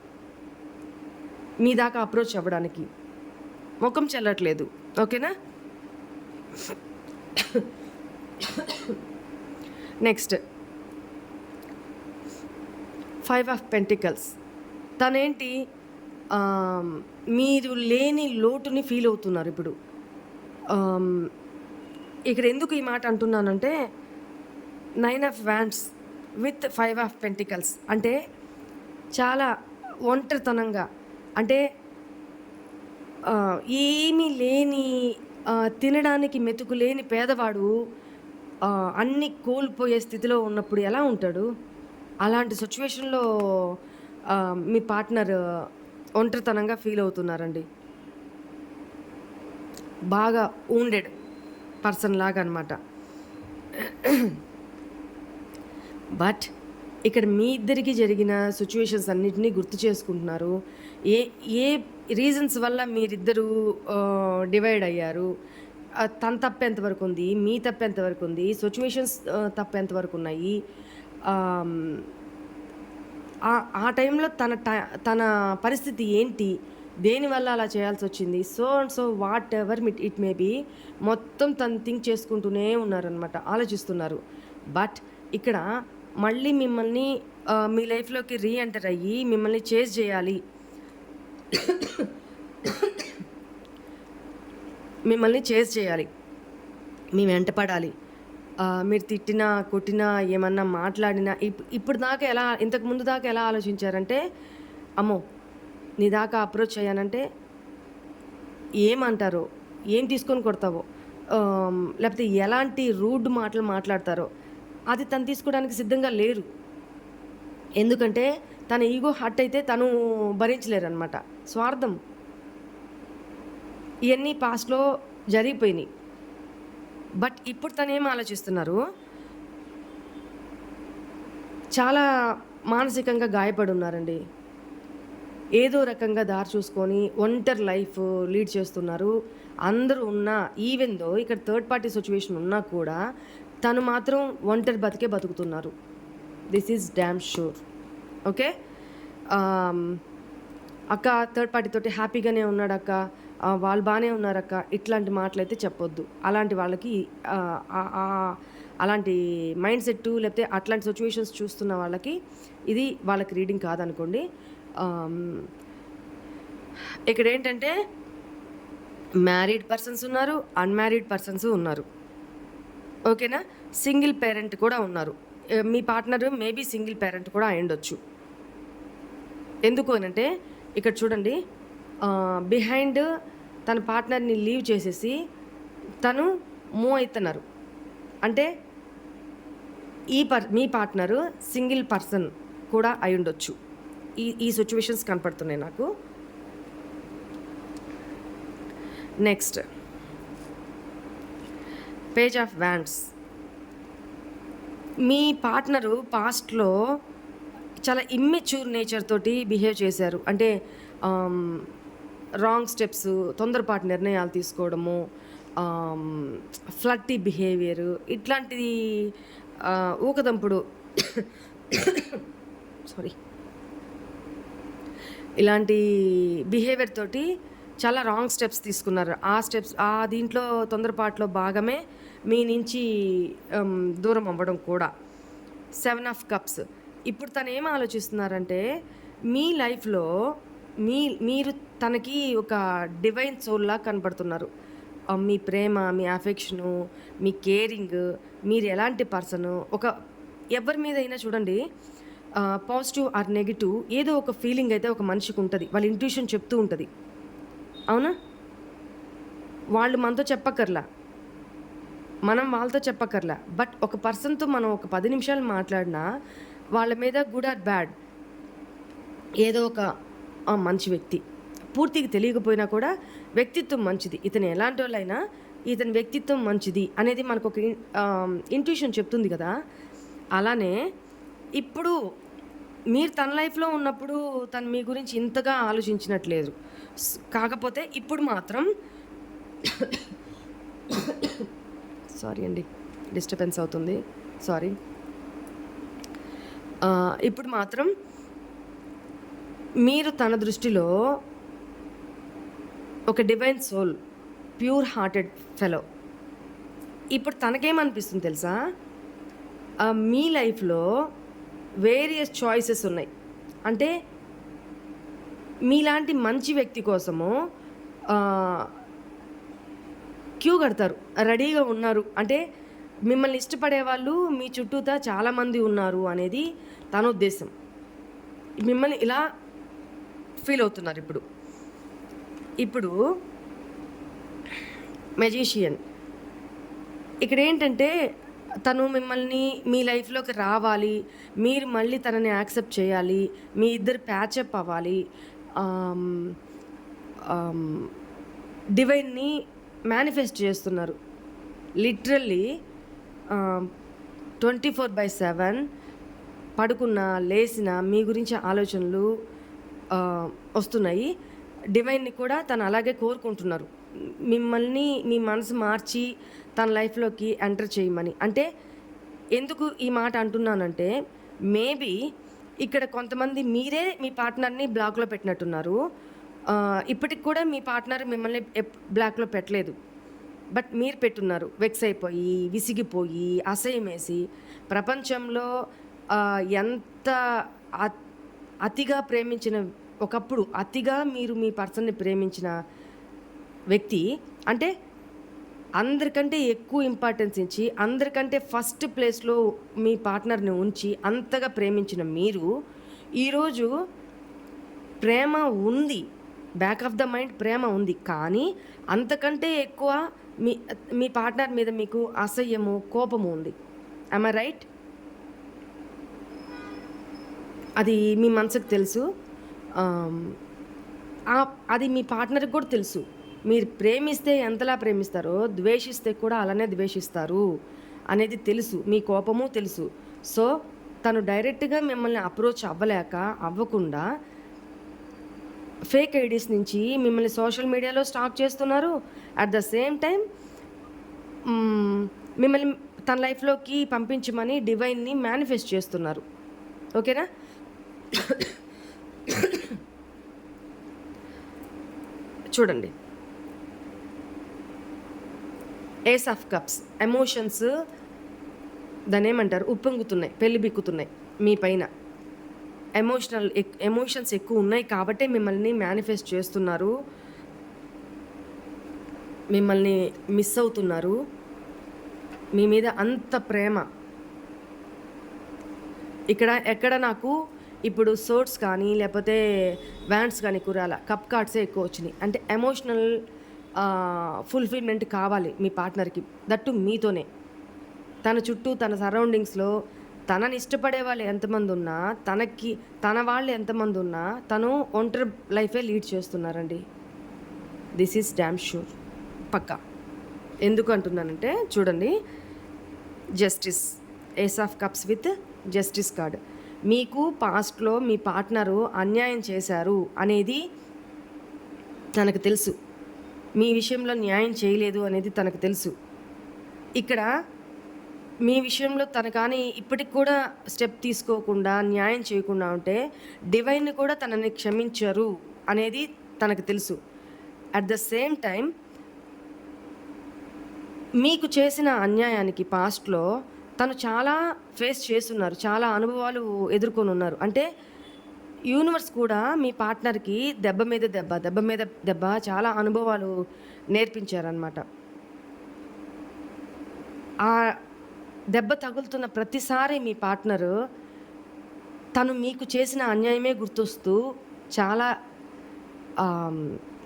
మీ దాకా అప్రోచ్ అవ్వడానికి. ముఖం చెల్లట్లేదు. ఓకేనా? Next 5 of pentacles. తనేంటి, మీరు లేని లోటుని ఫీల్ అవుతున్నారు ఇప్పుడు. ఇక్కడ ఎందుకు ఈ మాట అంటున్నానంటే 9 of wands with 5 of pentacles అంటే చాలా ఒంటరితనంగా, అంటే ఏమీ లేని, తినడానికి మెతుకు లేని పేదవాడు అన్నీ కోల్పోయే స్థితిలో ఉన్నప్పుడు ఎలా ఉంటాడు? అలాంటి సిచ్యువేషన్లో మీ పార్ట్నర్ ఒంటరితనంగా ఫీల్ అవుతున్నారండి. బాగా ఊండెడ్ పర్సన్ లాగా అనమాట. బట్ ఇక్కడ మీ ఇద్దరికి జరిగిన సిచ్యువేషన్స్ అన్నిటినీ గుర్తు చేసుకుంటున్నారు. ఏ ఏ రీజన్స్ వల్ల మీరిద్దరూ డివైడ్ అయ్యారు, తన తప్పు ఎంతవరకు ఉంది, మీ తప్పు ఎంతవరకు ఉంది, సిచ్యువేషన్స్ తప్పు ఎంతవరకు ఉన్నాయి, ఆ టైంలో తన పరిస్థితి ఏంటి, దేనివల్ల అలా చేయాల్సి వచ్చింది, so whatever it may be, మొత్తం తను థింక్ చేసుకుంటూనే ఉన్నారనమాట, ఆలోచిస్తున్నారు. బట్ ఇక్కడ మళ్ళీ మిమ్మల్ని మీ లైఫ్లోకి రీఎంటర్ అయ్యి మిమ్మల్ని చేజ్ చేయాలి, మిమ్మల్ని చేజ్ చేయాలి, మీ వెంట పడాలి. మీరు తిట్టినా, కొట్టినా, ఏమన్నా మాట్లాడినా, ఇప్పుడు దాకా ఎలా, ఇంతకు ముందు దాకా ఎలా ఆలోచించారంటే, అమ్మో నీ దాకా అప్రోచ్ అయ్యానంటే ఏమంటారో, ఏం తీసుకొని కొడతావో, లేకపోతే ఎలాంటి రూడ్ మాటలు మాట్లాడతారో అది తను తీసుకోవడానికి సిద్ధంగా లేరు. ఎందుకంటే తన ఈగో హర్ట్ అయితే తను భరించలేరు అనమాట. స్వార్థం. ఇవన్నీ పాస్ట్లో జరిగిపోయినాయి. బట్ ఇప్పుడు తను ఏం ఆలోచిస్తున్నారు, చాలా మానసికంగా గాయపడి ఉన్నారండి. ఏదో రకంగా దారి చూసుకొని ఒంటరి లైఫ్ లీడ్ చేస్తున్నారు. అందరూ ఉన్నా, ఈవెన్ దో ఇక్కడ థర్డ్ పార్టీ సిచ్యువేషన్ ఉన్నా కూడా తను మాత్రం ఒంటరి బతుకుతున్నారు. This is damn sure. Okay, అక్క థర్డ్ పార్టీతోటి హ్యాపీగానే ఉన్నాడు అక్క, వాళ్ళు బాగానే ఉన్నారక్క, ఇట్లాంటి మాటలైతే చెప్పొద్దు. అలాంటి వాళ్ళకి అలాంటి మైండ్ సెట్ లేకపోతే అట్లాంటి సిచ్యువేషన్స్ చూస్తున్న వాళ్ళకి ఇది వాళ్ళకి రీడింగ్ కాదనుకోండి. ఇక్కడ ఏంటంటే మ్యారీడ్ పర్సన్స్ ఉన్నారు, అన్మ్యారీడ్ పర్సన్స్ ఉన్నారు. ఓకేనా? సింగిల్ పేరెంట్ కూడా ఉన్నారు. మీ పార్ట్నర్ మేబీ సింగిల్ పేరెంట్ కూడా అయ్యుండొచ్చు. ఎందుకు అనంటే ఇక్కడ చూడండి, బిహైండ్ తన పార్ట్నర్ని లీవ్ చేసేసి తను మూవ్ అవుతున్నారు. అంటే మీ పార్ట్నరు సింగిల్ పర్సన్ కూడా అయి ఉండొచ్చు. ఈ సిచ్యువేషన్స్ కనపడుతున్నాయి నాకు. Next page of wands. Me partner పాస్ట్‌లో చాలా ఇమ్మెచ్యూర్ నేచర్ తోటి బిహేవ్ చేశారు. అంటే ఆహ్, రాంగ్ స్టెప్స్, తొందరపాటు నిర్ణయాలు తీసుకోవడము, ఆహ్, ఫ్లర్టీ బిహేవియర్ ఇట్లాంటిది ఊకదంపుడు సారీ. ఇలాంటి బిహేవియర్ తోటి చాలా రాంగ్ స్టెప్స్ తీసుకున్నారు. దీంట్లో తొందరపాటులో భాగమే మీ నుంచి దూరం అవ్వడం కూడా. 7 ఆఫ్ కప్స్. ఇప్పుడు తనేం ఆలోచిస్తున్నారంటే మీ లైఫ్‌లో మీరు తనకి ఒక డివైన్ సోల్‌లా కనపడుతున్నారు. మీ ప్రేమ, మీ అఫెక్షను, మీ కేరింగ్, మీరు ఎలాంటి పర్సను, ఎవరి మీదైనా చూడండి పాజిటివ్ ఆర్ నెగెటివ్ ఏదో ఒక ఫీలింగ్ అయితే ఒక మనిషికి ఉంటది. వాళ్ళ ఇంట్యూషన్ చెప్తూ ఉంటది. అవునా? వాళ్ళు మనతో చెప్పక్కర్లా. మనం వాళ్ళతో చెప్పక్కర్లా. బట్ ఒక పర్సన్‌తో మనం ఒక 10 నిమిషాలు మాట్లాడినా వాళ్ళ మీద గుడ్ ఆర్ బ్యాడ్ ఏదో ఒక మంచి వ్యక్తి. పూర్తిగా తెలియకపోయినా కూడా వ్యక్తిత్వం మంచిది. ఇతను ఎలాంటోళ్ళైనా ఇతని వ్యక్తిత్వం మంచిది అనేది మనకొక ఇంట్యూషన్ చెప్తుంది కదా! అలానే ఇప్పుడు మీరు తన లైఫ్‌లో ఉన్నప్పుడు తను మీ గురించి ఇంతగా ఆలోచించినట్లేదు. కాకపోతే ఇప్పుడు మాత్రం సారీ అండి. డిస్టర్బెన్స్ అవుతుంది. సారీ. ఇప్పుడు మాత్రం మీరు తన దృష్టిలో ఒక divine soul, pure hearted fellow. ఇప్పుడు తనకేమనిపిస్తుంది తెలుసా? మీ లైఫ్‌లో వేరియస్ చాయిసెస్ ఉన్నాయి. అంటే మీలాంటి మంచి వ్యక్తి కోసము క్యూ కడతారు. రెడీగా ఉన్నారు. అంటే మిమ్మల్ని ఇష్టపడే వాళ్ళు మీ చుట్టూతా చాలామంది ఉన్నారు అనేది తన ఉద్దేశం. మిమ్మల్ని ఇలా ఫీల్ అవుతున్నారు ఇప్పుడు. ఇప్పుడు మెజీషియన్. ఇక్కడేంటంటే తను మిమ్మల్ని మీ లైఫ్‌లోకి రావాలి. మీరు మళ్ళీ తనని యాక్సెప్ట్ చేయాలి. మీ ఇద్దరు ప్యాచప్ అవ్వాలి. డివైన్ని మేనిఫెస్ట్ చేస్తున్నారు. లిటరల్లీ 24/7 పడుకున్నా, లేసినా మీ గురించి ఆలోచనలు వస్తున్నాయి. డివైన్ని కూడా తను అలాగే కోరుకుంటున్నారు. మిమ్మల్ని మీ మనసు మార్చి తన లైఫ్‌లోకి ఎంటర్ చేయమని. అంటే ఎందుకు ఈ మాట అంటున్నానంటే మేబీ ఇక్కడ కొంతమంది మీరే మీ పార్ట్నర్‌ని బ్లాక్‌లో పెట్టినట్టున్నారు. ఇప్పటికి కూడా మీ పార్ట్నర్ మిమ్మల్ని బ్లాక్‌లో పెట్టలేదు. బట్ మీరు పెట్టున్నారు. వెక్స్ అయిపోయి, విసిగిపోయి, అసహ్యమేసి ప్రపంచంలో ఎంత అతిగా ప్రేమించిన ఒకప్పుడు అతిగా మీరు మీ పర్సన్‌ని ప్రేమించిన వ్యక్తి అంటే అందరికంటే ఎక్కువ ఇంపార్టెన్స్ ఇచ్చి, అందరికంటే ఫస్ట్ ప్లేస్‌లో మీ పార్ట్నర్‌ని ఉంచి అంతగా ప్రేమించిన మీరు ఈరోజు ప్రేమ ఉంది. బ్యాక్ ఆఫ్ ద మైండ్ ప్రేమ ఉంది. కానీ అంతకంటే ఎక్కువ మీ పార్ట్నర్ మీద మీకు అసహ్యము, కోపము ఉంది. Am I right? అది మీ మనసుకు తెలుసు. అది మీ పార్ట్నర్‌కి కూడా తెలుసు. మీరు ప్రేమిస్తే ఎంతలా ప్రేమిస్తారో, ద్వేషిస్తే కూడా అలానే ద్వేషిస్తారు అనేది తెలుసు. మీ కోపము తెలుసు. సో తను డైరెక్ట్‌గా మిమ్మల్ని అప్రోచ్ అవ్వకుండా ఫేక్ ఐడీస్ నుంచి మిమ్మల్ని సోషల్ మీడియాలో స్టాక్ చేస్తున్నారు. అట్ ద సేమ్ టైం మిమ్మల్ని తన లైఫ్‌లోకి పంపించమని డివైన్ని మేనిఫెస్ట్ చేస్తున్నారు. ఓకేనా? చూడండి. ఏస్ ఆఫ్ కప్స్. ఎమోషన్స్ దాన్నేమంటారు? ఉప్పొంగుతున్నాయి, పెళ్ళిబిక్కుతున్నాయి మీ పైన. ఎమోషన్స్ ఎక్కువ ఉన్నాయి కాబట్టే మిమ్మల్ని మేనిఫెస్ట్ చేస్తున్నారు. మిమ్మల్ని మిస్ అవుతున్నారు. మీ మీద అంత ప్రేమ. ఎక్కడ నాకు ఇప్పుడు సోర్ట్స్ కానీ లేకపోతే వ్యాండ్స్ కానీ కురాల కప్ కార్డ్సే ఎక్కువ వచ్చినాయి. అంటే ఎమోషనల్ ఫుల్ఫిల్మెంట్ కావాలి మీ పార్ట్నర్‌కి. దట్టు మీతోనే. తన చుట్టూ తన సరౌండింగ్స్‌లో తనని ఇష్టపడే వాళ్ళు ఎంతమంది ఉన్నా, తన వాళ్ళు ఎంతమంది ఉన్నా తను ఒంటరి లైఫే లీడ్ చేస్తున్నారండి. This is damn sure. పక్కా. ఎందుకు అంటున్నానంటే చూడండి, justice. Ace of cups with justice card. మీకు పాస్ట్లో మీ పార్ట్నరు అన్యాయం చేశారు అనేది తనకు తెలుసు. మీ విషయంలో న్యాయం చేయలేదు అనేది తనకు తెలుసు. ఇక్కడ మీ విషయంలో తను కానీ ఇప్పటికి కూడా స్టెప్ తీసుకోకుండా న్యాయం చేయకుండా ఉంటే డివైన్ కూడా తనని క్షమించరు అనేది తనకు తెలుసు. అట్ ద సేమ్ టైం మీకు చేసిన అన్యాయానికి పాస్ట్లో తను చాలా ఫేస్ చేస్తున్నారు, చాలా అనుభవాలు ఎదుర్కొని ఉన్నారు. అంటే యూనివర్స్ కూడా మీ పార్ట్నర్కి దెబ్బ మీద దెబ్బ చాలా అనుభవాలు నేర్పించారనమాట. ఆ దెబ్బ తగులుతున్న ప్రతిసారి మీ పార్ట్నరు తను మీకు చేసిన అన్యాయమే గుర్తొస్తూ చాలా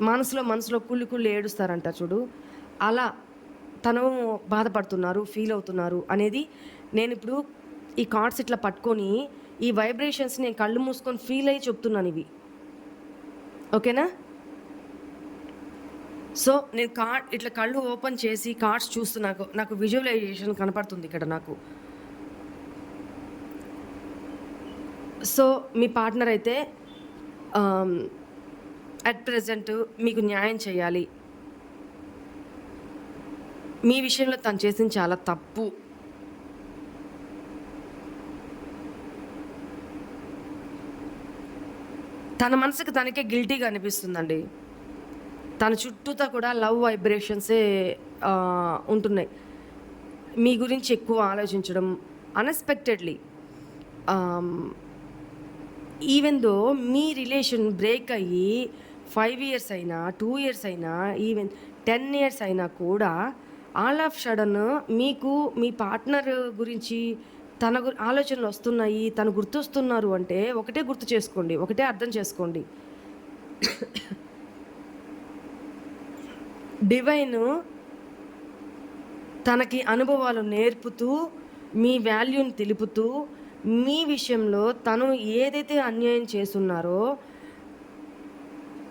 మనసులో కుళ్ళి ఏడుస్తారంట చూడు, అలా తను బాధపడుతున్నారు, ఫీల్ అవుతున్నారు అనేది నేను ఇప్పుడు ఈ కార్డ్స్ ఇట్లా పట్టుకొని ఈ వైబ్రేషన్స్ నేను కళ్ళు మూసుకొని ఫీల్ అయ్యి చెప్తున్నాను ఇవి. ఓకేనా? సో నేను కార్డ్ ఇట్లా కళ్ళు ఓపెన్ చేసి కార్డ్స్ చూస్తున్నాను, నాకు విజువలైజేషన్ కనపడుతుంది ఇక్కడ నాకు. సో మీ పార్ట్నర్ అయితే అట్ ప్రెజెంట్ మీకు న్యాయం చేయాలి. మీ విషయంలో తను చేసింది చాలా తప్పు. తన మనసుకి తనకే గిల్టీగా అనిపిస్తుందండి. తన చుట్టూతా కూడా లవ్ వైబ్రేషన్సే ఉంటున్నాయి. మీ గురించి ఎక్కువ ఆలోచించడం అన్ఎక్స్పెక్టెడ్లీ. ఈవెన్ దో మీ రిలేషన్ బ్రేక్ అయ్యి 5 years అయినా 2 years అయినా ఈవెన్ 10 years అయినా కూడా ఆల్ ఆఫ్ సడన్ మీకు మీ పార్ట్నర్ గురించి తన ఆలోచనలు వస్తున్నాయి, తను గుర్తొస్తున్నారు అంటే ఒకటే గుర్తు చేసుకోండి, ఒకటే అర్థం చేసుకోండి. డివైన్ తనకి అనుభవాలు నేర్పుతూ మీ వాల్యూని తెలుపుతూ మీ విషయంలో తను ఏదైతే అన్యాయం చేస్తున్నారో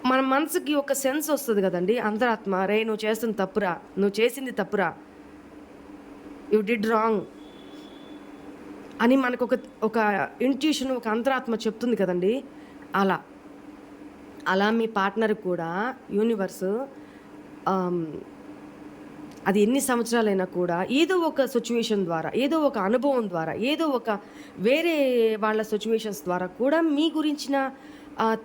మన మనసుకి ఒక సెన్స్ వస్తుంది కదండి, అంతరాత్మ, రే నువ్వు చేస్తుంది తప్పురా, నువ్వు చేసింది తప్పురా, యు డిడ్ రాంగ్ అని మనకు ఒక ఇంట్యూషన్, ఒక అంతరాత్మ చెప్తుంది కదండి. అలా మీ పార్ట్నర్ కూడా యూనివర్స్ అది ఎన్ని సంవత్సరాలైనా కూడా ఏదో ఒక సిచ్యువేషన్ ద్వారా, ఏదో ఒక అనుభవం ద్వారా, ఏదో ఒక వేరే వాళ్ళ సిచ్యువేషన్స్ ద్వారా కూడా మీ గురించిన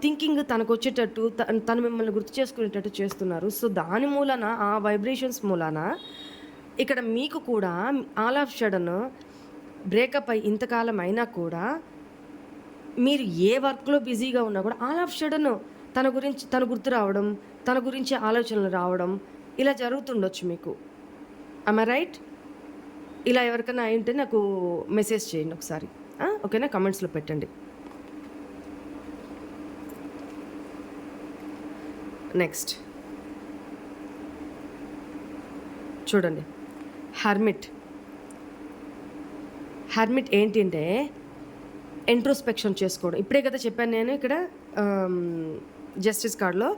థింకింగ్ తనకు వచ్చేటట్టు, తను మిమ్మల్ని గుర్తు చేసుకునేటట్టు చేస్తున్నారు. సో దాని మూలన, ఆ వైబ్రేషన్స్ మూలన ఇక్కడ మీకు కూడా ఆల్ ఆఫ్ సడన్ బ్రేకప్ అయి ఇంతకాలం అయినా కూడా మీరు ఏ వర్క్లో బిజీగా ఉన్నా కూడా ఆల్ ఆఫ్ సడన్ తన గుర్తు రావడం, తన గురించి ఆలోచనలు రావడం ఇలా జరుగుతుండొచ్చు మీకు. I right? ఇలా ఎవరికైనా అయింటే నాకు మెసేజ్ చేయండి ఒకసారి, ఓకేనా? కమెంట్స్లో పెట్టండి. నెక్స్ట్ చూడండి, హర్మిట్ ఏంటంటే ఇంట్రోస్పెక్షన్ చేసుకోవడం. ఇప్పుడే కదా చెప్పాను నేను ఇక్కడ జస్టిస్ కార్డ్లో.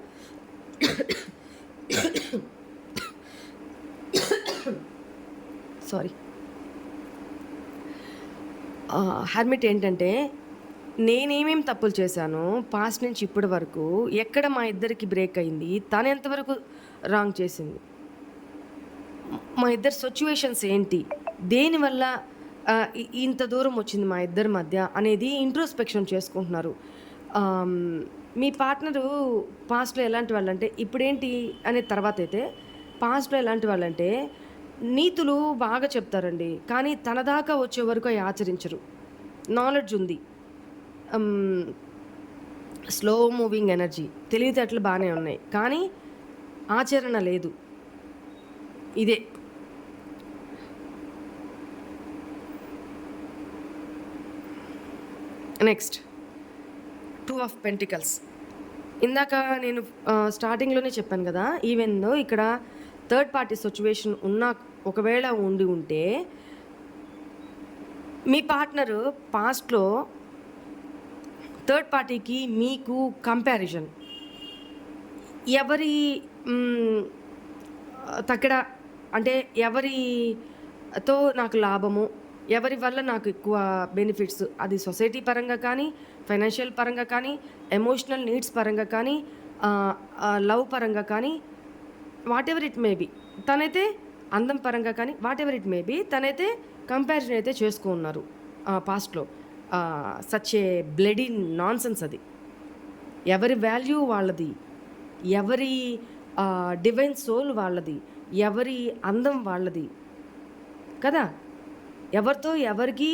సారీ. హర్మిట్ ఏంటంటే నేనేమేం తప్పులు చేశాను పాస్ట్ నుంచి ఇప్పటి వరకు, ఎక్కడ మా ఇద్దరికి బ్రేక్ అయింది, తను ఎంతవరకు రాంగ్ చేసింది, మా ఇద్దరు సిచ్యువేషన్స్ ఏంటి, దేనివల్ల ఇంత దూరం వచ్చింది మా ఇద్దరి మధ్య అనేది ఇంట్రోస్పెక్షన్ చేసుకుంటున్నారు. మీ పార్ట్నరు పాస్ట్లో ఎలాంటి వాళ్ళంటే, ఇప్పుడేంటి అనే తర్వాత అయితే పాస్ట్లో ఎలాంటి వాళ్ళంటే నీతులు బాగా చెప్తారండి, కానీ తన దాకా వచ్చే వరకు అవి ఆచరించరు. నాలెడ్జ్ ఉంది, స్లో మూవింగ్ ఎనర్జీ, తెలివితేటలు బాగానే ఉన్నాయి, కానీ ఆచరణ లేదు. ఇదే నెక్స్ట్ 2 of Pentacles. ఇందాక నేను స్టార్టింగ్లోనే చెప్పాను కదా, ఈవెన్ దో ఇక్కడ థర్డ్ పార్టీ సిచ్యువేషన్ ఒకవేళ ఉంటే మీ పార్ట్నరు పాస్ట్లో థర్డ్ పార్టీకి మీకు కంపారిజన్, ఎవరి తగ్గడ అంటే ఎవరితో నాకు లాభము, ఎవరి వల్ల నాకు ఎక్కువ బెనిఫిట్స్, అది సొసైటీ పరంగా కానీ, ఫైనాన్షియల్ పరంగా కానీ, ఎమోషనల్ నీడ్స్ పరంగా కానీ, లవ్ పరంగా కానీ, whatever it may be. తనైతే అందం పరంగా కానీ whatever it may be తనైతే కంపారిజన్ అయితే చేసుకున్నారు పాస్ట్లో. సచ్ ఏ బ్లడీ నాన్సెన్స్ అది. ఎవరి వాల్యూ వాళ్ళది, ఎవరి డివైన్ సోల్ వాళ్ళది, ఎవరి అందం వాళ్ళది కదా. ఎవరితో ఎవరికి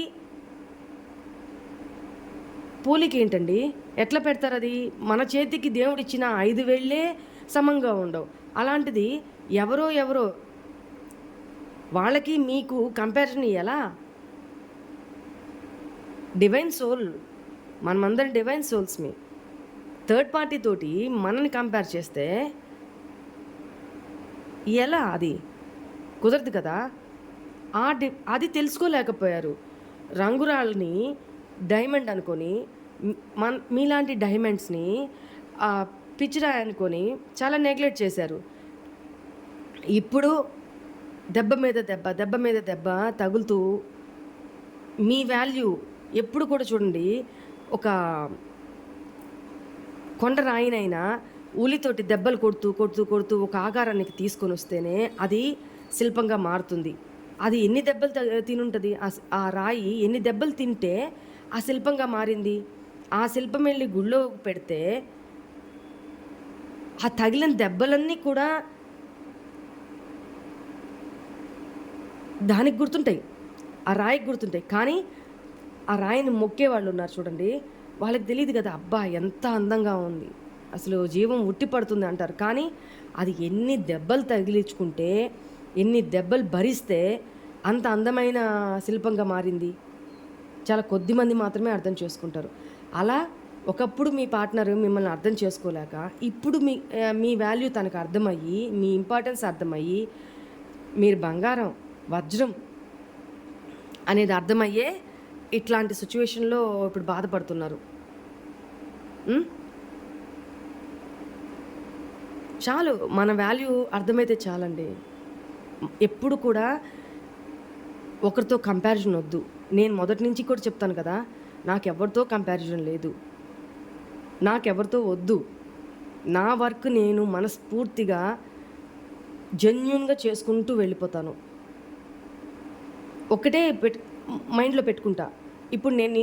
పోలిక ఏంటండి? ఎట్లా పెడతారు అది? మన చేతికి దేవుడిచ్చిన 5 వేళ్ళే సమంగా ఉండవు. అలాంటిది ఎవరో వాళ్ళకి మీకు కంపారిజన్ ఎలా? డివైన్ సోల్, మనమందరం డివైన్ సోల్స్మి. థర్డ్ పార్టీ తోటి మనని కంపేర్ చేస్తే ఎలా? అది కుదరదు కదా. అది తెలుసుకోలేకపోయారు. రంగురాళ్ళని డైమండ్ అనుకొని మీలాంటి డైమండ్స్ని పిచ్చిరాయి అనుకొని చాలా నెగ్లెక్ట్ చేశారు. ఇప్పుడు దెబ్బ మీద దెబ్బ తగులుతూ మీ వాల్యూ ఎప్పుడు కూడా చూడండి, ఒక కొండ రాయినైనా ఉలితోటి దెబ్బలు కొడుతూ ఒక ఆకారానికి తీసుకొని వస్తేనే అది శిల్పంగా మారుతుంది. అది ఎన్ని దెబ్బలు తినుంటుంది, ఆ రాయి ఎన్ని దెబ్బలు తింటే ఆ శిల్పంగా మారింది. ఆ శిల్పం వెళ్ళి గుళ్ళో పెడితే ఆ తగిలిన దెబ్బలన్నీ కూడా దానికి గుర్తుంటాయి, ఆ రాయికి గుర్తుంటాయి. కానీ ఆ రాయిని మొక్కే వాళ్ళు ఉన్నారు చూడండి, వాళ్ళకి తెలియదు కదా, అబ్బా ఎంత అందంగా ఉంది, అసలు జీవం ఉట్టి పడుతుంది అంటారు. కానీ అది ఎన్ని దెబ్బలు తగిలించుకుంటే, ఎన్ని దెబ్బలు భరిస్తే అంత అందమైన శిల్పంగా మారింది. చాలా కొద్ది మంది మాత్రమే అర్థం చేసుకుంటారు. అలా ఒకప్పుడు మీ పార్ట్నర్ మిమ్మల్ని అర్థం చేసుకోలేక, ఇప్పుడు మీ వాల్యూ తనకు అర్థమయ్యి, మీ ఇంపార్టెన్స్ అర్థమయ్యి, మీరు బంగారం వజ్రం అనేది అర్థమయ్యే ఇట్లాంటి సిచ్యువేషన్లో ఇప్పుడు బాధపడుతున్నారు. చాలు, మన వాల్యూ అర్థమైతే చాలండి. ఎప్పుడు కూడా ఒకరితో కంపారిజన్ వద్దు. నేను మొదటి నుంచి కూడా చెప్తాను కదా, నాకెవరితో కంపారిజన్ లేదు, నాకెవరితో వద్దు. నా వర్క్ నేను మనస్ఫూర్తిగా జెన్యూన్గా చేసుకుంటూ వెళ్ళిపోతాను. ఒకటే మైండ్లో పెట్టుకుంటా. ఇప్పుడు నేను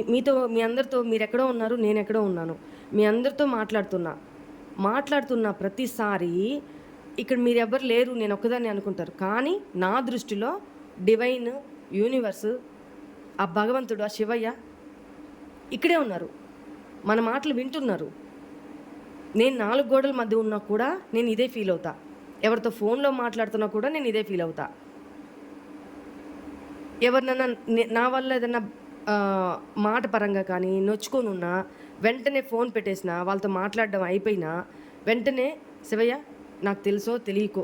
మీ అందరితో మీరు ఎక్కడో ఉన్నారు, నేను ఎక్కడో ఉన్నాను, మీ అందరితో మాట్లాడుతున్న ప్రతిసారి ఇక్కడ మీరు ఎవరు లేరు, నేను ఒక్కదాన్ని అనుకుంటారు. కానీ నా దృష్టిలో డివైన్ యూనివర్స్, ఆ భగవంతుడు, ఆ శివయ్య ఇక్కడే ఉన్నారు, మన మాటలు వింటున్నారు. నేను 4 గోడల మధ్య ఉన్నా కూడా నేను ఇదే ఫీల్ అవుతా. ఎవరితో ఫోన్లో మాట్లాడుతున్నా కూడా నేను ఇదే ఫీల్ అవుతా. ఎవరినన్నా నా వల్ల ఏదన్నా మాట పరంగా కానీ నొచ్చుకొని ఉన్నా వెంటనే ఫోన్ పెట్టేసిన, వాళ్ళతో మాట్లాడడం అయిపోయినా వెంటనే శివయ్య నాకు తెలుసో తెలియకో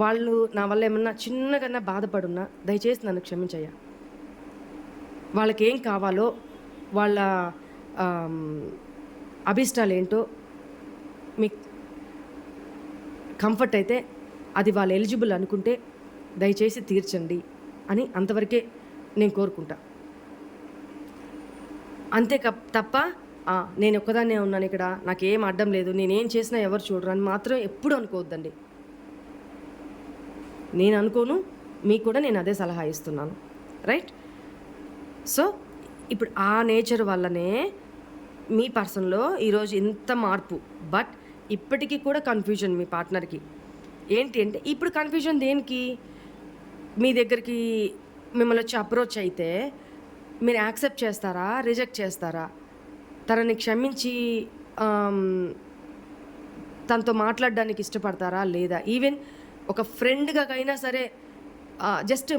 వాళ్ళు నా వల్ల ఏమన్నా చిన్నగా బాధపడున్నా దయచేసి నన్ను క్షమించయ్యా. వాళ్ళకి ఏం కావాలో, వాళ్ళ అభిష్టాలు ఏంటో మీకు కంఫర్ట్ అయితే అది వాళ్ళు ఎలిజిబుల్ అనుకుంటే దయచేసి తీర్చండి అని అంతవరకే నేను కోరుకుంటా. అంతే తప్ప నేను ఒక్కదాన్నే ఉన్నాను ఇక్కడ, నాకేం అడ్డం లేదు, నేనేం చేసినా ఎవరు చూడరు అని మాత్రం ఎప్పుడు అనుకోవద్దండి. నేను అనుకోను, మీకు కూడా నేను అదే సలహా ఇస్తున్నాను. రైట్? సో ఇప్పుడు ఆ నేచర్ వల్లనే మీ పర్సన్లో ఈరోజు ఇంత మార్పు. బట్ ఇప్పటికీ కూడా కన్ఫ్యూజన్ మీ పార్ట్నర్కి. ఏంటి అంటే, ఇప్పుడు కన్ఫ్యూజన్ దేనికి? మీ దగ్గరికి మిమ్మల్ని వచ్చి అప్రోచ్ అయితే మీరు యాక్సెప్ట్ చేస్తారా, రిజెక్ట్ చేస్తారా? తనని క్షమించి తనతో మాట్లాడడానికి ఇష్టపడతారా లేదా? ఈవెన్ ఒక ఫ్రెండ్గా అయినా సరే, జస్ట్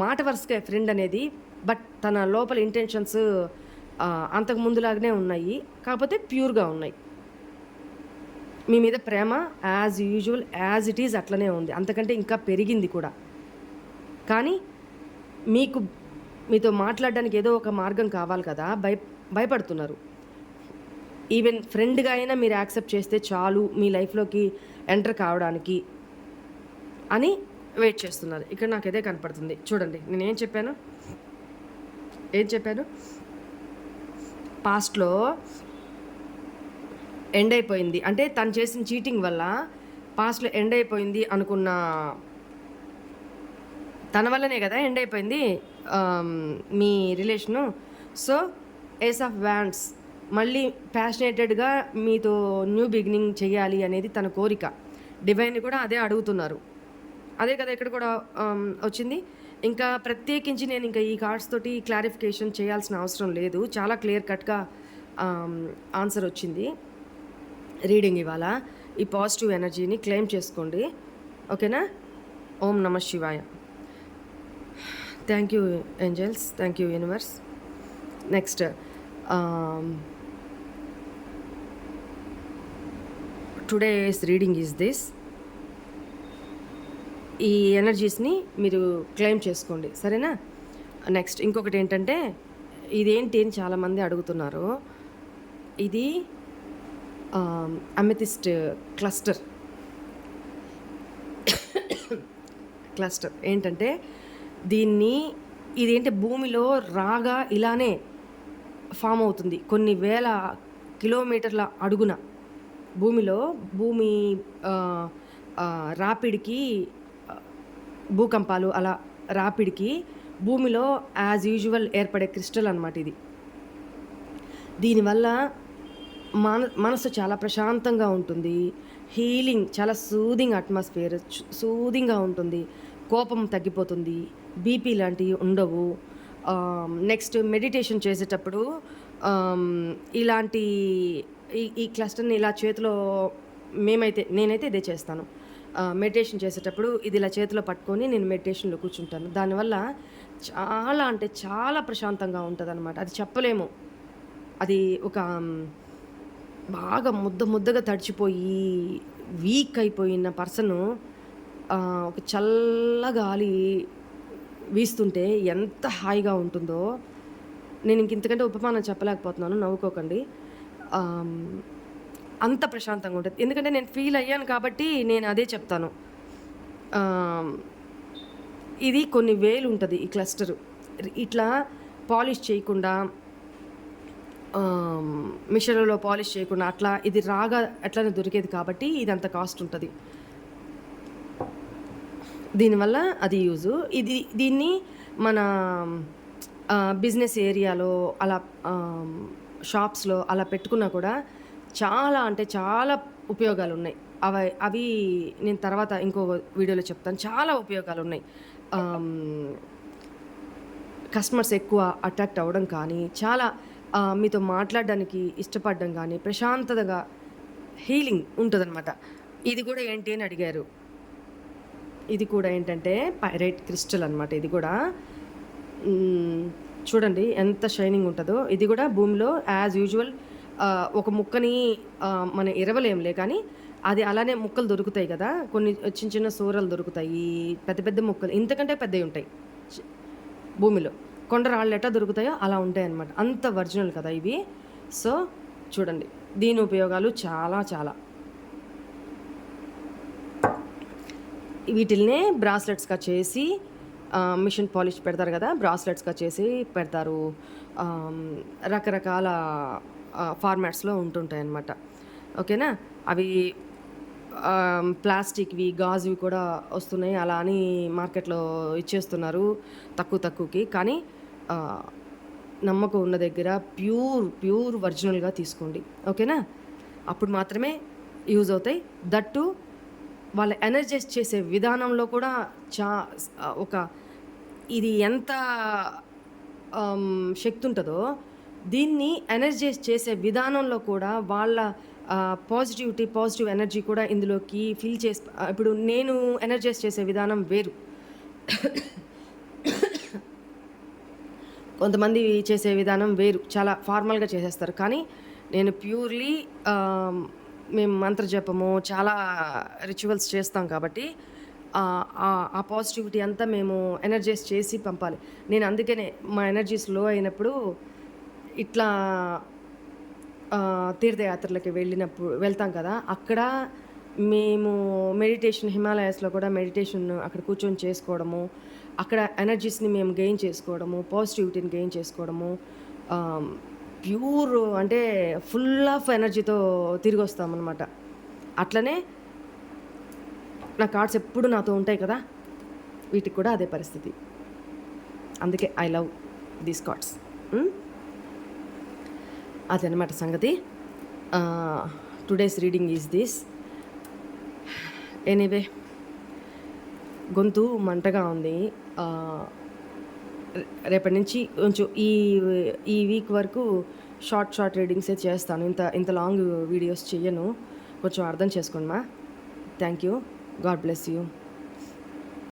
మాట వరుసగా ఫ్రెండ్ అనేది, బట్ తన లోపల ఇంటెన్షన్స్ అంతకు ముందులాగానే ఉన్నాయి, కాకపోతే ప్యూర్గా ఉన్నాయి. మీ మీద ప్రేమ as usual, as it is అట్లనే ఉంది, అంతకంటే ఇంకా పెరిగింది కూడా. కానీ మీతో మాట్లాడడానికి ఏదో ఒక మార్గం కావాలి కదా, భయపడుతున్నారు. ఈవెన్ ఫ్రెండ్గా అయినా మీరు యాక్సెప్ట్ చేస్తే చాలు మీ లైఫ్లోకి ఎంటర్ కావడానికి అని వెయిట్ చేస్తున్నారు. ఇక్కడ నాకు ఇదే కనపడుతుంది. చూడండి నేనేం చెప్పాను? పాస్ట్‌లో ఎండ్ అయిపోయింది. అంటే తను చేసిన చీటింగ్ వల్ల పాస్ట్‌లో ఎండ్ అయిపోయింది అనుకున్న తన వల్లనే కదా ఎండ్ అయిపోయింది మీ relation. So ace of wands మళ్ళీ ప్యాషనేటెడ్గా మీతో న్యూ బిగినింగ్ చేయాలి అనేది తన కోరిక. డివైన్ కూడా అదే అడుగుతున్నారు. అదే కదా ఇక్కడ కూడా వచ్చింది. ఇంకా ప్రత్యేకించి నేను ఇంకా ఈ కార్డ్స్ తోటి క్లారిఫికేషన్ చేయాల్సిన అవసరం లేదు. చాలా క్లియర్ కట్గా ఆన్సర్ వచ్చింది రీడింగ్ ఇవాళ. ఈ పాజిటివ్ ఎనర్జీని క్లెయిమ్ చేసుకోండి, ఓకేనా? ఓం నమ శివాయ. Thank you angels, thank you universe. Next today's reading is this. ఈ ఎనర్జీస్ని మీరు క్లెయిమ్ చేసుకోండి, సరేనా? నెక్స్ట్ ఇంకొకటి ఏంటంటే, ఇదేంటి అని చాలామంది అడుగుతున్నారు. ఇది అమెథిస్ట్ క్లస్టర్ ఏంటంటే ఇదేంటి భూమిలో రాగా ఇలానే ఫామ్ అవుతుంది. కొన్ని వేల కిలోమీటర్ల అడుగున భూమి రాపిడికి, భూకంపాలు అలా రాపిడికి భూమిలో యాజ్ యూజువల్ ఏర్పడే క్రిస్టల్ అనమాట ఇది. దీనివల్ల మనసు చాలా ప్రశాంతంగా ఉంటుంది. హీలింగ్, చాలా సూదింగ్ అట్మాస్ఫియర్, సూదింగ్గా ఉంటుంది. కోపం తగ్గిపోతుంది, బీపీ లాంటివి ఉండవు. నెక్స్ట్ మెడిటేషన్ చేసేటప్పుడు ఇలాంటి ఈ క్లస్టర్ని ఇలా చేతిలో నేనైతే ఇదే చేస్తాను. మెడిటేషన్ చేసేటప్పుడు ఇది ఇలా చేతిలో పట్టుకొని నేను మెడిటేషన్లో కూర్చుంటాను. దానివల్ల చాలా అంటే చాలా ప్రశాంతంగా ఉంటుంది అనమాట. అది చెప్పలేము. అది ఒక బాగా ముద్దగా తడిచిపోయి వీక్ అయిపోయిన పర్సను ఒక చల్లగాలి వీస్తుంటే ఎంత హాయిగా ఉంటుందో నేను ఇంతకంటే ఉపమానం చెప్పలేకపోతున్నాను, నవ్వుకోకండి. అంత ప్రశాంతంగా ఉంటుంది. ఎందుకంటే నేను ఫీల్ అయ్యాను కాబట్టి నేను అదే చెప్తాను. ఇది కొన్ని వేలు ఉంటుంది ఈ క్లస్టరు. ఇట్లా పాలిష్ చేయకుండా, మిషన్లో పాలిష్ చేయకుండా అట్లా ఇది రాగా అట్లనే దొరికేది కాబట్టి ఇది అంత కాస్ట్ ఉంటుంది. దీనివల్ల అది యూజు. దీన్ని మన బిజినెస్ ఏరియాలో అలా షాప్స్లో అలా పెట్టుకున్నా కూడా చాలా అంటే చాలా ఉపయోగాలు ఉన్నాయి. అవి నేను తర్వాత ఇంకో వీడియోలో చెప్తాను. చాలా ఉపయోగాలు ఉన్నాయి. కస్టమర్స్ ఎక్కువ అట్రాక్ట్ అవ్వడం కానీ, చాలా మీతో మాట్లాడడానికి ఇష్టపడడం కానీ, ప్రశాంతతగా హీలింగ్ ఉంటుందన్నమాట. ఇది కూడా ఏంటి అని అడిగారు. ఇది కూడా ఏంటంటే పైరైట్ క్రిస్టల్ అనమాట. ఇది కూడా చూడండి ఎంత షైనింగ్ ఉంటుందో. ఇది కూడా భూమిలో యాజ్ యూజువల్ ఒక ముక్కని మనం ఇరవలేంలే, కానీ అది అలానే ముక్కలు దొరుకుతాయి కదా, కొన్ని చిన్న సూరలు దొరుకుతాయి, పెద్ద ముక్కలు ఇంతకంటే పెద్దవి ఉంటాయి భూమిలో. కొండ రాళ్ళు ఎట్లా దొరుకుతాయో అలా ఉంటాయి అన్నమాట. అంత ఒరిజినల్ కదా ఇవి. సో చూడండి దీని ఉపయోగాలు చాలా చాలా. వీటిల్నే బ్రాస్లెట్స్గా చేసి మిషన్ పాలిష్ పెడతారు కదా, బ్రాస్లెట్స్గా చేసి పెడతారు. రకరకాల ఫార్మాట్స్లో ఉంటుంటాయి అన్నమాట, ఓకేనా? అవి ప్లాస్టిక్వి, గాజువి కూడా వస్తున్నాయి. అలా అని మార్కెట్లో ఇచ్చేస్తున్నారు తక్కువకి. కానీ నమ్మకం ఉన్న దగ్గర ప్యూర్ ఒరిజినల్గా తీసుకోండి, ఓకేనా? అప్పుడు మాత్రమే యూజ్ అవుతాయి. దట్టు వాళ్ళ ఎనర్జైజ్ చేసే విధానంలో కూడా ఇది ఎంత శక్తి ఉంటుందో, దీన్ని ఎనర్జైజ్ చేసే విధానంలో కూడా వాళ్ళ పాజిటివ్ ఎనర్జీ కూడా ఇందులోకి ఫీల్ చేసి, ఇప్పుడు నేను ఎనర్జైజ్ చేసే విధానం వేరు, కొంతమంది చేసే విధానం వేరు, చాలా ఫార్మల్గా చేసేస్తారు. కానీ నేను ప్యూర్లీ మేము మంత్రజపము చాలా రిచువల్స్ చేస్తాం కాబట్టి ఆ పాజిటివిటీ అంతా మేము ఎనర్జైజ్ చేసి పంపాలి. నేను అందుకనే మా ఎనర్జీస్ లో అయినప్పుడు ఇట్లా తీర్థయాత్రలకి వెళ్తాం కదా, అక్కడ మేము మెడిటేషన్ హిమాలయాస్‌లో కూడా మెడిటేషన్ అక్కడ కూర్చొని చేసుకోవడము, అక్కడ ఎనర్జీస్‌ని మేము గెయిన్ చేసుకోవడము, పాజిటివిటీని గెయిన్ చేసుకోవడము, ఆహ్, ప్యూర్ అంటే ఫుల్ ఆఫ్ ఎనర్జీతో తిరిగొస్తామనమాట. అట్లనే నా కార్డ్స్ ఎప్పుడు నాతో ఉంటాయి కదా! వీటికి కూడా అదే పరిస్థితి. అందుకే ఐ లవ్ దీస్ కార్డ్స్. అదనమాట సంగతి. Today's reading is this. Anyway గొంతు మంటగా ఉంది. రేపటి నుంచి కొంచెం ఈ వీక్ వరకు షార్ట్ రీడింగ్సే చేస్తాను. ఇంత లాంగ్ వీడియోస్ చెయ్యను. కొంచెం అర్థం చేసుకోండి మా. Thank you. God bless you.